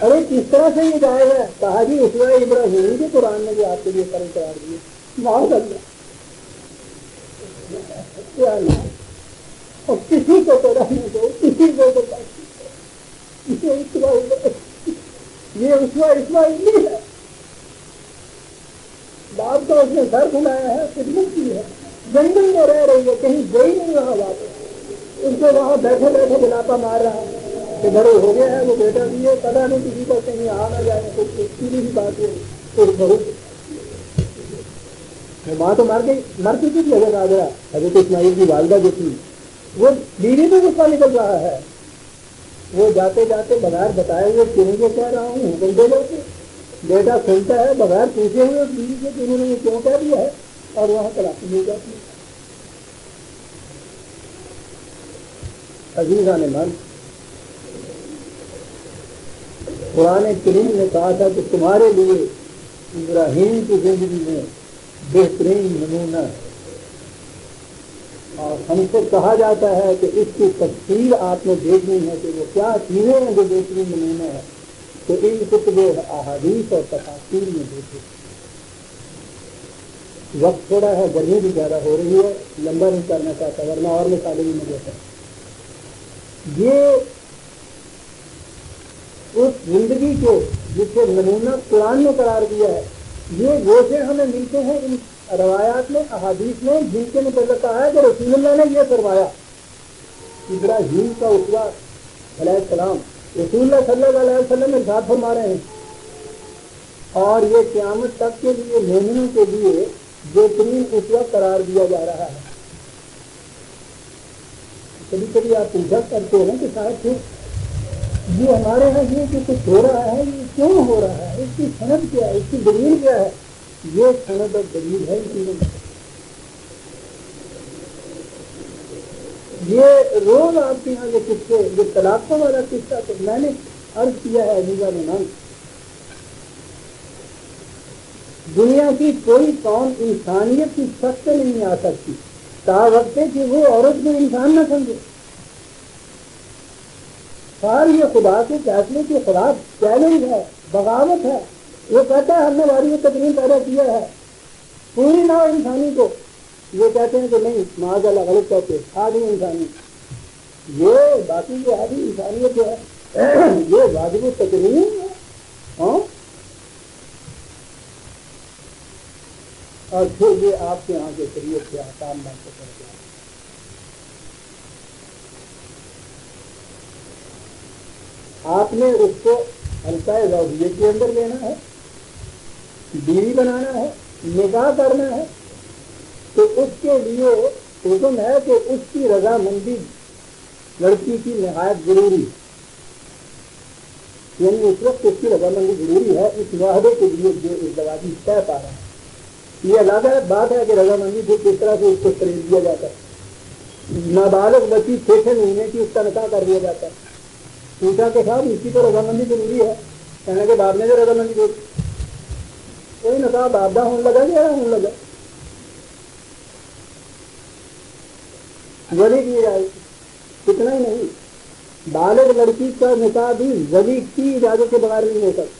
ارے کس طرح سے یہ جائے گا، کہا جی اس وقت ابراہیم کے قرآن نے بھی آپ کے لیے کرم قرار دیے، معاذ اللہ کیا نہیں، اور کسی کو تو رہنے دو، کسی کو تو یہ اسماعیل ہے، باپ تو اس نے سر گھمایا ہے، خدمت کی ہے، جنگل میں رہ رہی ہے، کہیں گئی نہیں وہاں بات، اس کو وہاں بیٹھے بیٹھے بلاپا مار رہا ہے کہ بڑے ہو گیا ہے، وہ بیٹا بھی ہے، پتا نہیں کسی کو کہیں آ نہ جائے، کچھ سیدھی ہی بات ہے، تو بہت ماں تو مر چکی تھی حضرت حاجرہ، حضرت اسماعیل کی والدہ جو تھی وہ بیوی میں غصہ نکل رہا ہے، وہ جاتے جاتے بغیر بتائے ہوئے کیوں کو کہہ رہا ہوں حکم دے جاتے، بیٹا سنتا ہے بغیر پوچھے ہوئے بیوی سے کہ انہوں نے یہ کیوں کہہ دیا ہے، اور وہاں تلاشی مل جاتی ہے۔ عزیزان من، قرآن کریم نے کہا تھا کہ تمہارے لیے ابراہیم کی زندگی میں بہترین نمونہ، اور ہم سے کہا جاتا ہے کہ اس کی تفصیل آپ نے دیکھنی ہے کہ وہ کیا چیزیں ہیں جو بہترین نمونہ ہے، تو ان کتب احادیث اور تفاصیل میں دیکھے، وقت تھوڑا ہے، گرمی بھی زیادہ ہو رہی ہے، لمبا نہیں کرنا چاہتا ورنہ اور مثالیں بھی مجھے ہے. یہ اس زندگی کو جسے نمونہ قرآن نے قرار دیا ہے، یہ گوشے ہمیں ملتے ہیں ان روایات میں، احادیث میں، جن کے متعلق کہا ہے کہ رسول اللہ نے یہ فرمایا. ابراہیم کا اسوہ علیہ السلام رسول اللہ صلی اللہ علیہ وسلم ارشاد فرما رہے ہیں، اور یہ قیامت تک کے لیے مومنوں کے لیے بہترین اسوہ قرار دیا جا رہا ہے. کبھی کبھی آپ پوچھا کرتے ہیں کہ صاحب یہ ہمارے یہاں یہ جو کچھ ہو رہا ہے یہ کیوں ہو رہا ہے، اس کی سند کیا ہے، اس کی دلیل کیا ہے؟ یہ سند اور دلیل ہے اس چیزوں میں. یہ روز آپ کے یہاں یہ قصے، یہ طلاقوں والا قصہ تو میں نے عرض کیا ہے عزیزہ نمان، دنیا کی کوئی قوم انسانیت کی سخت سے نہیں آ سکتی تا وقت کہ وہ عورت کو انسان نہ سمجھے. ساری یہ خدا کے فیصلے کے خلاف چیلنج ہے، بغاوت ہے. وہ کہتا ہے ہم نے ہماری یہ تقریر پیدا کیا ہے پوری نہ انسانی کو، یہ کہتے ہیں کہ نہیں معاذ اللہ غلط کہتے آدھی انسانی. یہ باقی جو آدھی انسانیت جو ہے یہ واجب تقریر ہے. ہاں، اور پھر یہ آپ کے یہاں کے شریعت کے احکام میں سے کر دیا. آپ نے اس کو حلقہ زوجیت کے اندر لینا ہے، بیوی بنانا ہے، نکاح کرنا ہے، تو اس کے لیے حکم ہے کہ اس کی رضامندی لڑکی کی نہایت ضروری، یعنی اس وقت اس کی رضامندی ضروری ہے اس معاہدے کے لیے جو ازدواجی طے پا رہا ہے. یہ الگ بات ہے کہ رضامندی سے کس طرح سے اس کو خرید دیا جاتا ہے. نابالغ بچی 6 مہینے کی اس کا نکاح کر دیا جاتا ہے. پوچھا کے ساتھ اس کی تو رضامندی ضروری ہے، کہنے کے باپ نے جو رضامندی دے کوئی نکاح بابدہ ہونے لگا یا ہونے لگا ولی کی جائے. اتنا ہی نہیں، بالغ لڑکی کا نکاح بھی ولی کی اجازت کے بغیر نہیں ہو سکتا.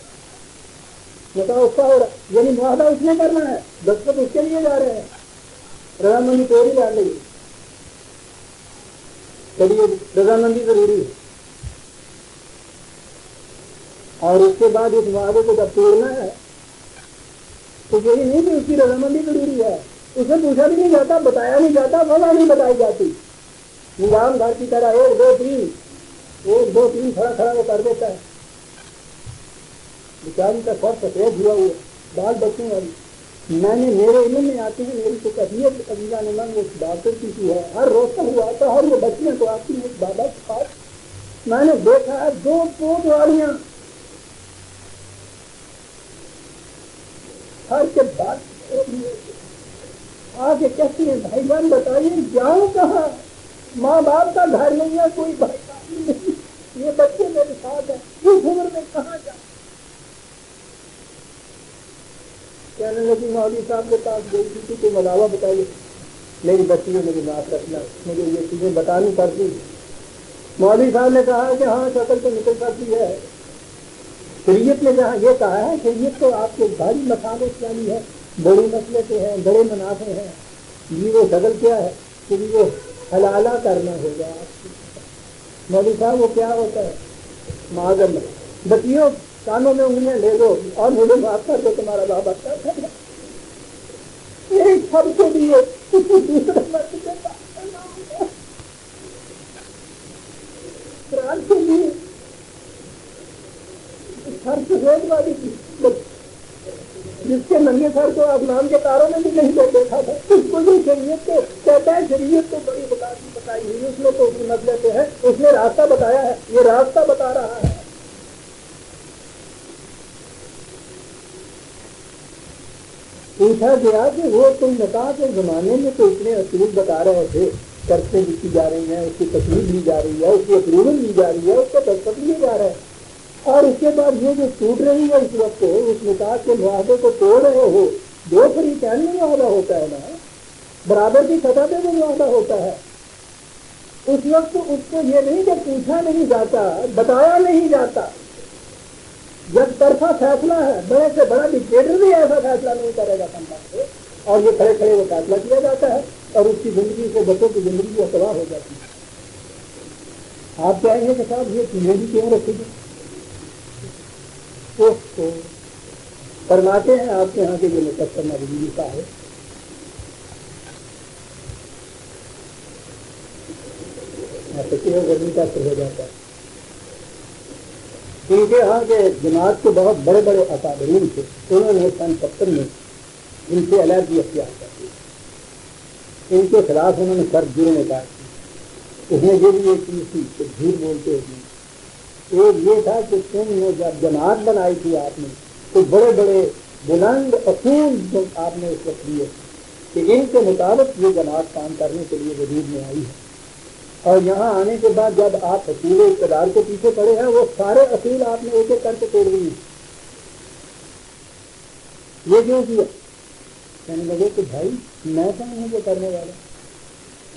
نکاح اس کا ہو رہا یعنی معاہدہ اس نے کرنا ہے، دستخط اس کے لیے جا رہے ہیں، رضامندی توڑی ڈال رہی چلیے رضامندی ضروری ہے. اور اس کے بعد اس معاہدے کو جب توڑنا ہے تو یہی نہیں کہ اس کی رضامندی ضروری ہے، اسے پوچھا بھی نہیں جاتا، بتایا نہیں جاتا، وجہ نہیں بتائی جاتی. نظام گھر کی طرح 1 2 3 کھڑا وہ کر دیتا ہے. بیچاری کا سر سفید ہوا ہوا بال بچوں والی. میں نے میرے علم میں آتے ہیں، میری تو طبیعت عزیزہ نے اس ڈاکٹر کی ہے، ہر روز کا ہوا آتا ہے، اور یہ بچیاں تو آتی ہیں بابا کے پاس. میں نے دیکھا ہے 2 پوت والیاں ہر کے بعد آگے کہتی ہیں بھائی جان بتائیے جاؤں کہاں، ماں باپ کا گھر نہیں ہے، کوئی بھائی نہیں، یہ بچے میرے ساتھ ہیں، اس عمر میں کہاں جاؤں. کہنے لگی مولوی صاحب کے پاس گئی تھی کوئی مداوع بتائیے. میری بچی نے مجھے معاف رکھنا، مجھے یہ چیزیں بتانی پڑتی. مولوی صاحب نے کہا کہ ہاں شکل تو نکل سکتی ہے، شریعت نے جہاں یہ کہا ہے شریعت تو آپ کے بھاری مسالے والی ہے، بڑے مسئلے سے ہیں، بڑے منافع ہیں. یہ وہ شکل کیا ہے کہ وہ حلالہ کرنا ہوگا. مولوی صاحب وہ کیا ہوتا ہے؟ معذرت بچیوں کانوں میں انگلیاں لے دو اور مجھے معاف کر دو، تمہارا باب اچھا تھا. یہ سب کے لیے دوسرے مرد کے کے لیے سر سفید والی جس کے ننگے سر کو آسمان کے تاروں میں بھی نہیں دیکھا تھا، اس کو جو شریعت کو کہتا ہے شریعت کو بڑی بتائی ہوئی، اس میں تو اس مسئلے پہ ہے، اس نے راستہ بتایا ہے، یہ راستہ بتا رہا ہے. پوچھا گیا کہ وہ تم نکاح کے زمانے میں تو اتنے اصول بتا رہے تھے، شرطیں لکھی جا رہی ہیں، اس کی تصویر لی جا رہی ہے، اس کی اپروول لی جا رہی ہے، اس کے دستخط لیے جا رہے ہیں، اور اس کے بعد یہ جو ٹوٹ رہی ہے اس وقت اس نکاح کے معاہدے کو توڑ رہے ہو. 2 فریقین میں معاہدہ ہوتا ہے نا، برابر کی سطح پہ وہ معاہدہ ہوتا ہے. اس وقت اس کو یہ نہیں کہ پوچھا نہیں جاتا، بتایا نہیں جاتا. جب طرفہ فیصلہ ہے، بڑے سے بڑا ڈکٹیٹر بھی ایسا فیصلہ نہیں کرے گا سمجھا سے اور یہ کھڑے کھڑے وہ فیصلہ کیا جاتا ہے اور اس کی زندگی سے بچوں کی زندگی کو تباہ ہو جاتی ہے. آپ کہیں گے کہ صاحب یہ چیزیں بھی کیوں رکھی گئی؟ تو فرماتے ہیں آپ کے یہاں کے جو مقصر نبی کا ہے گرمی کا اثر ہو جاتا ہے. ان کے یہاں کے جماعت کے بہت بڑے بڑے اکابرین تھے, انہوں نے سن 70 میں ان سے علیحدگی اختیار کر دی. ان کے خلاف انہوں نے سر جرم کاٹ کی. اس میں یہ بھی ایک چیز تھی کہ جھوٹ بولتے ہیں. ایک یہ تھا کہ تم نے جب جماعت بنائی تھی آپ نے تو بڑے بڑے بلند اصول آپ نے اس وقت دیے کہ ان کے مطابق یہ جماعت کام کرنے کے لیے وجود میں آئی ہے, اور یہاں آنے کے بعد جب آپ اصول اقتدار کے پیچھے پڑے ہیں وہ سارے اصول آپ نے ایک ایک کر کے توڑ دیے. یہ کیوں کیا؟ کہنے لگے کہ بھائی میں کہاں ہوں یہ کرنے والا,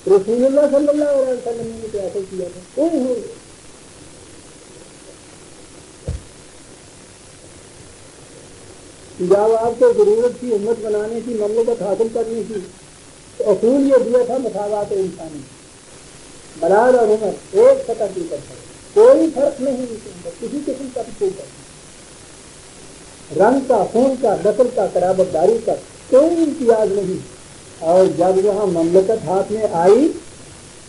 رسول اللہ صلی اللہ علیہ وسلم نے تو ایسا کیا تھا. کوئی ہو جب آپ کو ضرورت تھی امت بنانے کی, مملکت حاصل کرنے کی, تو اصول یہ دیا تھا مساوات انسانی, بلال اور عمر ایک سطح کی طرف, کوئی فرق نہیں ان کے اندر, کسی قسم کا بھی کوئی فرق نہیں, رنگ کا, خون کا, نسل کا, قرابت داری کا کوئی امتیاز نہیں. اور جب یہاں مملکت ہاتھ میں آئی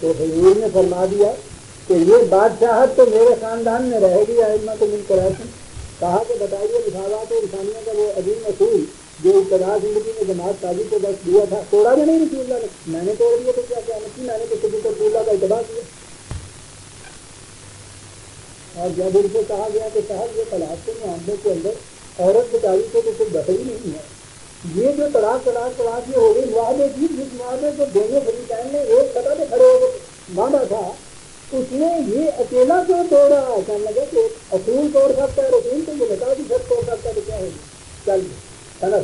تو حضور نے فرما دیا کہ یہ بادشاہت تو میرے خاندان میں رہے گی, ائمہ تو من قریش. کہا کہ بتائیے مساوات انسانیہ کا وہ عظیم اصول جو ابتدا زندگی میں جماعت سازی کو بس دیا تھا, توڑا بھی نہیں رسول اللہ نے. میں نے توڑ دیا تو کیا قیامت کی, میں نے تو صدیق رسول اللہ کا اتباع کیا. اور جب ان سے کہا گیا کہ صاحب یہ طلاق کے معاملے کے اندر عورت بچائی کو تو کوئی دخل ہی نہیں ہے, یہ جو طلاق یہ ہو گئی معاہدے کی, جس معاہدے کو دونوں فریقین نے ایک سطح پہ کھڑے ہو کے مانا تھا, اس نے یہ اکیلا کیوں توڑا؟ کہنے لگا کہ اصول توڑ سکتا ہے رسول, تو یہ بتا بھی سب توڑ سکتا ہے تو کیا ہوگی, چل سنر.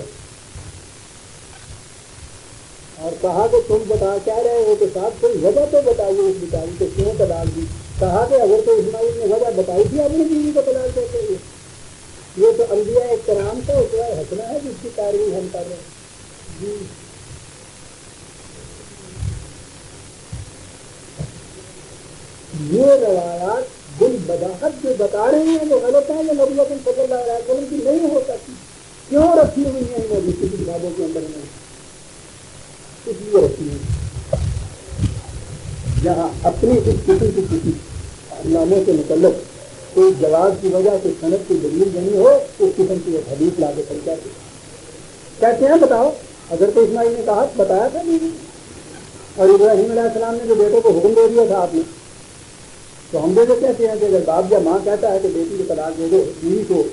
اور کہا کہ تم بتا کیا رہے ہو کہ صاحب کوئی وجہ تو بتائیے اس بیچاری کو کیوں طلاق دی. کہا کہ اگر تو اسماعیل نے وجہ بتائی تھی اپنی بیوی کو طلاق دیتے ہوئے, یہ تو انبیاء کرام کا اسوہ حسنہ ہے جس کی تعریف ہم کر رہے ہیں. جی یہ روایات بالبداہت جو بتا رہے ہیں وہ غلط ہیں, یہ نبی اکرم صلی اللہ علیہ وسلم کی نہیں ہو سکتی. کیوں رکھی ہوئی ہیں انہوں نے کسی کتابوں کے اندر میں؟ اس لیے رکھی ہوئی جہاں اپنی اس قسم کی کسی ناموں کے متعلق کوئی جواز کی وجہ سے صنعت کی دلیل نہیں ہو, اس قسم کی ایک حدیث لا کے پڑھ جاتی. کہتے ہیں بتاؤ, اگر تو اسماعیل نے کہا بتایا تھا بیوی, اور ابراہیم علیہ السلام نے جو بیٹے کو حکم دے دیا تھا آپ نے, تو ہم تو کہتے ہیں کہ اگر باپ یا ماں کہتا ہے کہ بیٹی کو طلاق دے دو بیوی کو,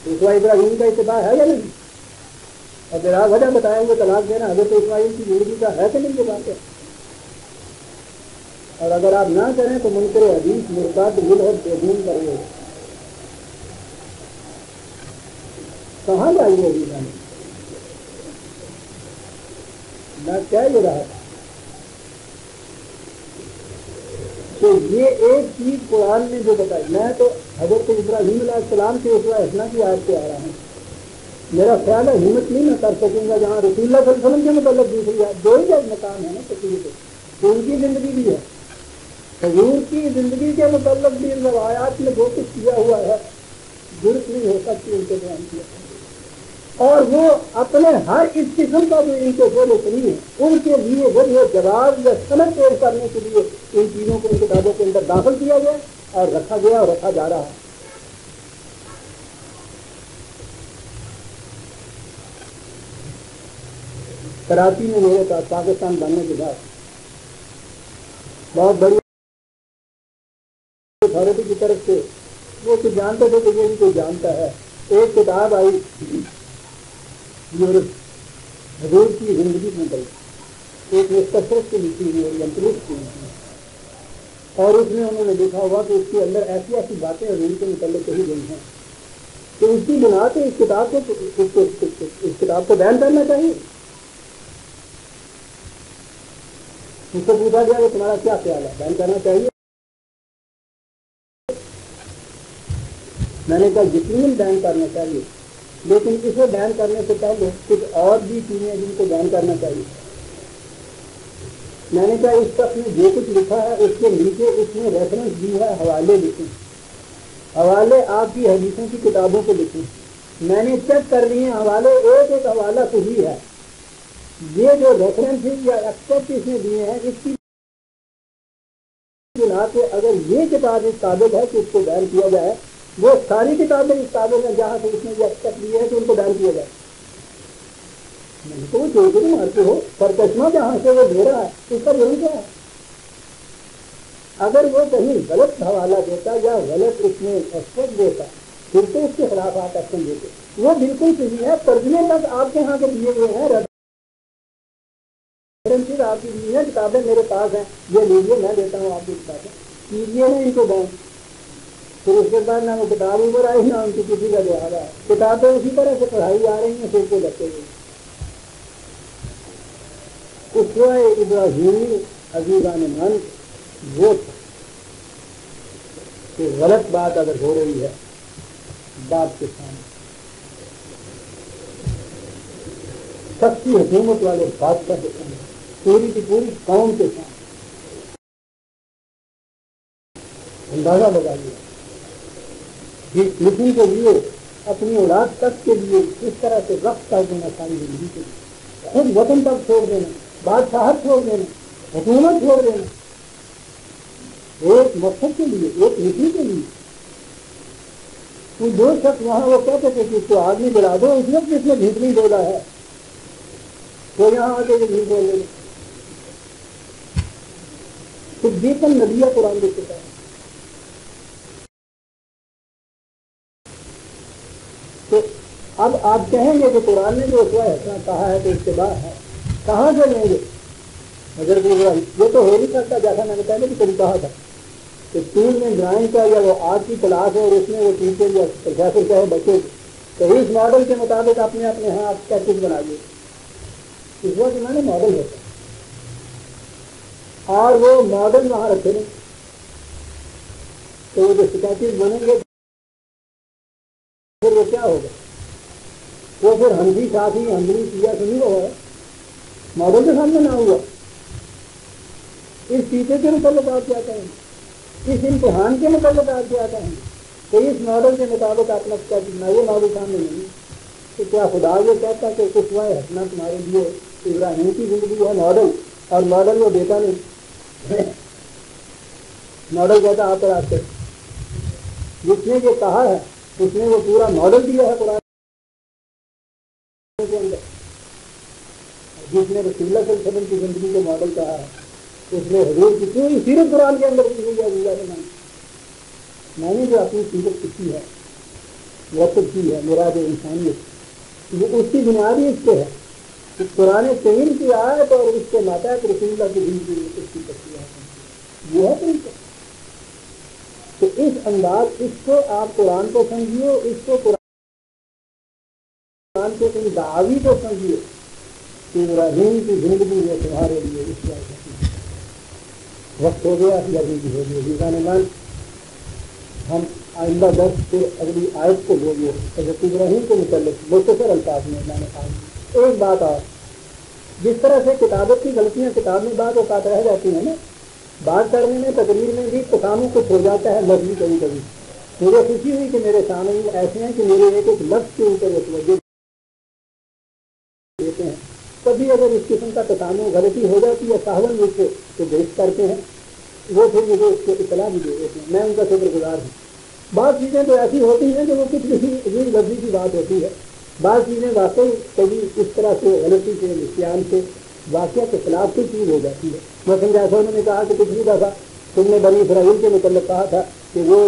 تو اسماعیل ابراہیم کا اتباع ہے یا نہیں؟ اور بلا وجہ بتائیں گے طلاق دینا حضرت اسماعیل کی زندگی کا ہے کہ نہیں یہ بات ہے. اور اگر آپ نہ کریں تو منکر حدیث مرتد ملحد بےدین کریں گے. کہاں جائیے ابھی میں کہہ یہ رہا تھا کہ یہ ایک چیز قرآن نے جو بتائی, میں تو حضرت ابراہیم علیہ السلام کے اسوہ حسنہ کی آیت پہ آ رہا ہوں. میرا خیال ہے ہمت نہیں میں کر سکوں گا جہاں رسول اللہ صلی اللہ علیہ وسلم کے متعلق دوسری بات, دو ہی جائز مقام ہے نا تقریر کے, تو ان کی زندگی بھی ہے, حضور کی زندگی کے متعلق بھی ان روایات میں جو کچھ کیا ہوا ہے درست نہیں ہو سکتی ان کے بیان کیا. اور وہ اپنے ہر اس قسم کا جو ان کے بولے سنی ہے ان کے لیے وہ جواب یا سند پیش کرنے کے لیے ان چیزوں کو ان کتابوں کے اندر داخل کیا گیا اور رکھا گیا اور رکھا جا رہا ہے. کراچی میں میرے پاس پاکستان بننے کے بعد بہت بڑی اتھارٹی کی طرف سے وہ تو جانتے تھے کہ یہ بھی کوئی جانتا ہے, ایک کتاب آئی حضور کی زندگی میں بڑی ایک مستفرد کی لکھی ہوئی اور انترسٹ کی لکھی, اور اس میں انہوں نے دیکھا ہوا کہ اس کے اندر ایسی ایسی باتیں حضور کے متعلق کہی گئی ہیں کہ اس کی بنا پہ اس کتاب کو بیان کرنا چاہیے. اس سے پوچھا گیا کہ تمہارا کیا خیال ہے, بیان کرنا چاہیے؟ میں نے کہا یقیناً بیان کرنا چاہیے, لیکن اسے بیان کرنے سے پہلے کچھ اور بھی چیزیں جن کو بیان کرنا چاہیے. میں نے کہا اس شخص نے جو کچھ لکھا ہے اس کے نیچے اس نے ریفرنس دی ہے, حوالے لکھے, حوالے آپ کی حدیثوں کی کتابوں کو لکھے. میں نے چیک کر لیے حوالے, ایک ایک حوالہ صحیح ہے. یہ جو ریفرنس یا ایکسپٹ اس نے دیے ہیں اس کی بنا پہ اگر یہ کتاب اس قابل ہے کہ اس کو بیان کیا جائے, وہ ساری کتابیں اس قابل ہیں جہاں سے اس نے یہ ایکسپٹ دیے ہیں کہ ان کو بیان کیا جائے. میں نے تو جو بھی مارتے ہو پر چشمہ جہاں سے وہ دے رہا ہے اس کا ضرور کیا ہے. اگر وہ کہیں غلط حوالہ دیتا یا غلط اس میں ایکسپٹ دیتا پھر تو اس کے خلاف آپ ایکشن دیتے. وہ بالکل صحیح ہے. ترجمے تک آپ کے یہاں کے دیے ہوئے ہیں, آپ کی دی ہیں کتابیں میرے پاس ہیں, یہ لیجیے میں دیتا ہوں آپ کی کتابیں, کیجیے نا ان کو بیان. پھر اس کے بعد نہ وہ کتاب اوپر آئی نہ ان کی کسی کا جواب ہے. کتابیں اسی طرح سے پڑھائی جا رہی ہیں پھر کو لگتے ہوئے. اسوہ ابراہیمی عزیزان من وہ کہ غلط بات اگر ہو رہی ہے باپ کے سامنے, سختی حکومت والے بادشاہ کے سامنے, پوری کی پوری قوم کے سامنے اندازہ لگائیے جس لکھنے کے لیے اپنی اولاد تک کے لیے اس طرح سے وقت کر دینا ساری زندگی کے لیے, خود وطن تک چھوڑ دینا, بادشاہت چھوڑ دینا, حکومت چھوڑ دینا, ایک مقصد کے لیے, ایک لکھنے کے لیے. تو جو شخص وہاں وہ کہتے تھے کہ اس کو آدمی جلا دو, اس وقت جس نے بھیک نہیں بولا ہے وہ یہاں آ کے بھیک بول دے. تو دیکھن نبیہ قرآن دیکھ چکا ہے. تو اب آپ کہیں گے کہ قرآن نے جو اسوہ حسنہ کہا ہے تو اتباع ہے, کہاں سے لیں گے؟ حضرت ابراہیم یہ تو ہو نہیں سکتا جیسا میں نے پہلے بھی کبھی کہا تھا کہ اسکول میں ڈرائنگ کا یا وہ آرٹ کی کلاس ہے اور اس میں وہ ٹیچر یا پروفیسر کہے بچے تو اس ماڈل کے مطابق اپنے اپنے ہاں آپ پریکٹس بنائیے. اس وقت میں نے ماڈل ہوتا اور وہ ماڈل وہاں رکھے نہیں تو وہ جو اسکیچز بنیں گے پھر وہ کیا ہوگا؟ وہ پھر ہمدی ساتھی ہمدی کیا تو نہیں ہوگا, ماڈل کے سامنے نہ ہوگا. اس ٹیچر کے متعلق آپ کیا کہیں گے, اس امتحان کے متعلق آپ کیا کہیں گے کہ اس ماڈل کے مطابق آپ نے کیا کرنا, یہ ماڈل سامنے نہیں. تو کیا خدا یہ کہتا کہ اسوہ حسنہ تمہارے لیے ابراہیم کی زندگی ہے ماڈل, اور ماڈل وہ دیتا نہیں, ماڈل کہتا آپ پر آپ سے جس نے یہ کہا ہے اس نے وہ پورا ماڈل دیا ہے قرآن کے اندر. جس نے رسول اللہ صلی اللہ علیہ وسلم کی زندگی کو ماڈل کہا ہے اس نے حضور کی پوری سیرت قرآن کے اندر کی ہوئی ہے. میں نے جو اپنی سیرت کی ہے وقت کی ہے مراد انسانیت وہ اس کی بنیادی اس پہ ہے کہ قرآن کریم کی آیت اور اس کے ماتحت رسول اللہ کی زندگی اس کی تشریح یہ ہے طریقہ. تو اس انداز اس کو آپ قرآن کو سمجھیے, اس کو قرآن کے ان دعوی کو سمجھیے کہ ابراہیم کی زندگی میں تمہارے لیے اس کا وقت ہو گیا یا زندگی ہو گئی. جیسان مان ہم آئندہ درس سے اگلی آیت کو بولیے حضرت ابراہیم کے متعلق مختصر الفاظ میں میں نے کہا ایک بات اور, جس طرح سے کتابت کی غلطیاں کتاب میں بعض اوقات رہ جاتی ہیں نا, بات کرنے میں تقریر میں بھی تسامح کچھ ہو جاتا ہے لفظی کبھی کبھی. مجھے خوشی ہوئی کہ میرے سامنے ایسے ہیں کہ میرے ایک ایک لفظ کے اوپر توجہ دیتے ہیں. کبھی اگر اس قسم کا تسامح غلطی ہو جاتی ہے ساہون مجھ سے تو درست کرتے ہیں, وہ پھر مجھے اس کو اطلاع بھی دے دیتے ہیں, میں ان کا شکر گزار ہوں. بعض چیزیں تو ایسی ہوتی ہیں کہ وہ کچھ بھی لفظی کی بات ہوتی ہے, بعض چیزیں واقعی کبھی اس طرح سے غلطی سے نسیان سے واقعہ کے خلاف کوئی چیز ہو جاتی ہے. مثلاً جیسا انہوں نے کہا کہ پچھلی دفعہ تم نے بنی اسرائیل کے متعلق کہا تھا کہ وہ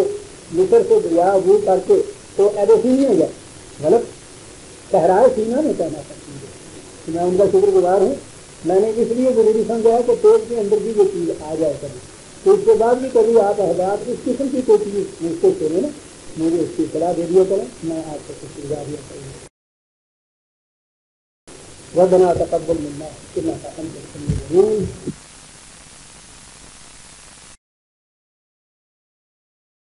مصر سے دریا عبور کر کے تو ایڈوسینی ہو جائے, غلط صحرائے سینا میں کہنا چاہتی ہے. میں ان کا شکر گزار ہوں. میں نے اس لیے ضروری سمجھا کہ پیٹ کے اندر بھی وہ چیز آ جائے کبھی, تو اس کے بعد بھی کبھی آپ احباب اس قسم کی کوئی چیز مجھ سے چلے نا مجھے اس کی اطلاع دے دیا کریں, میں آپ کو شکر گزار کروں. ربنا تقبل منا انك انت السميع العليم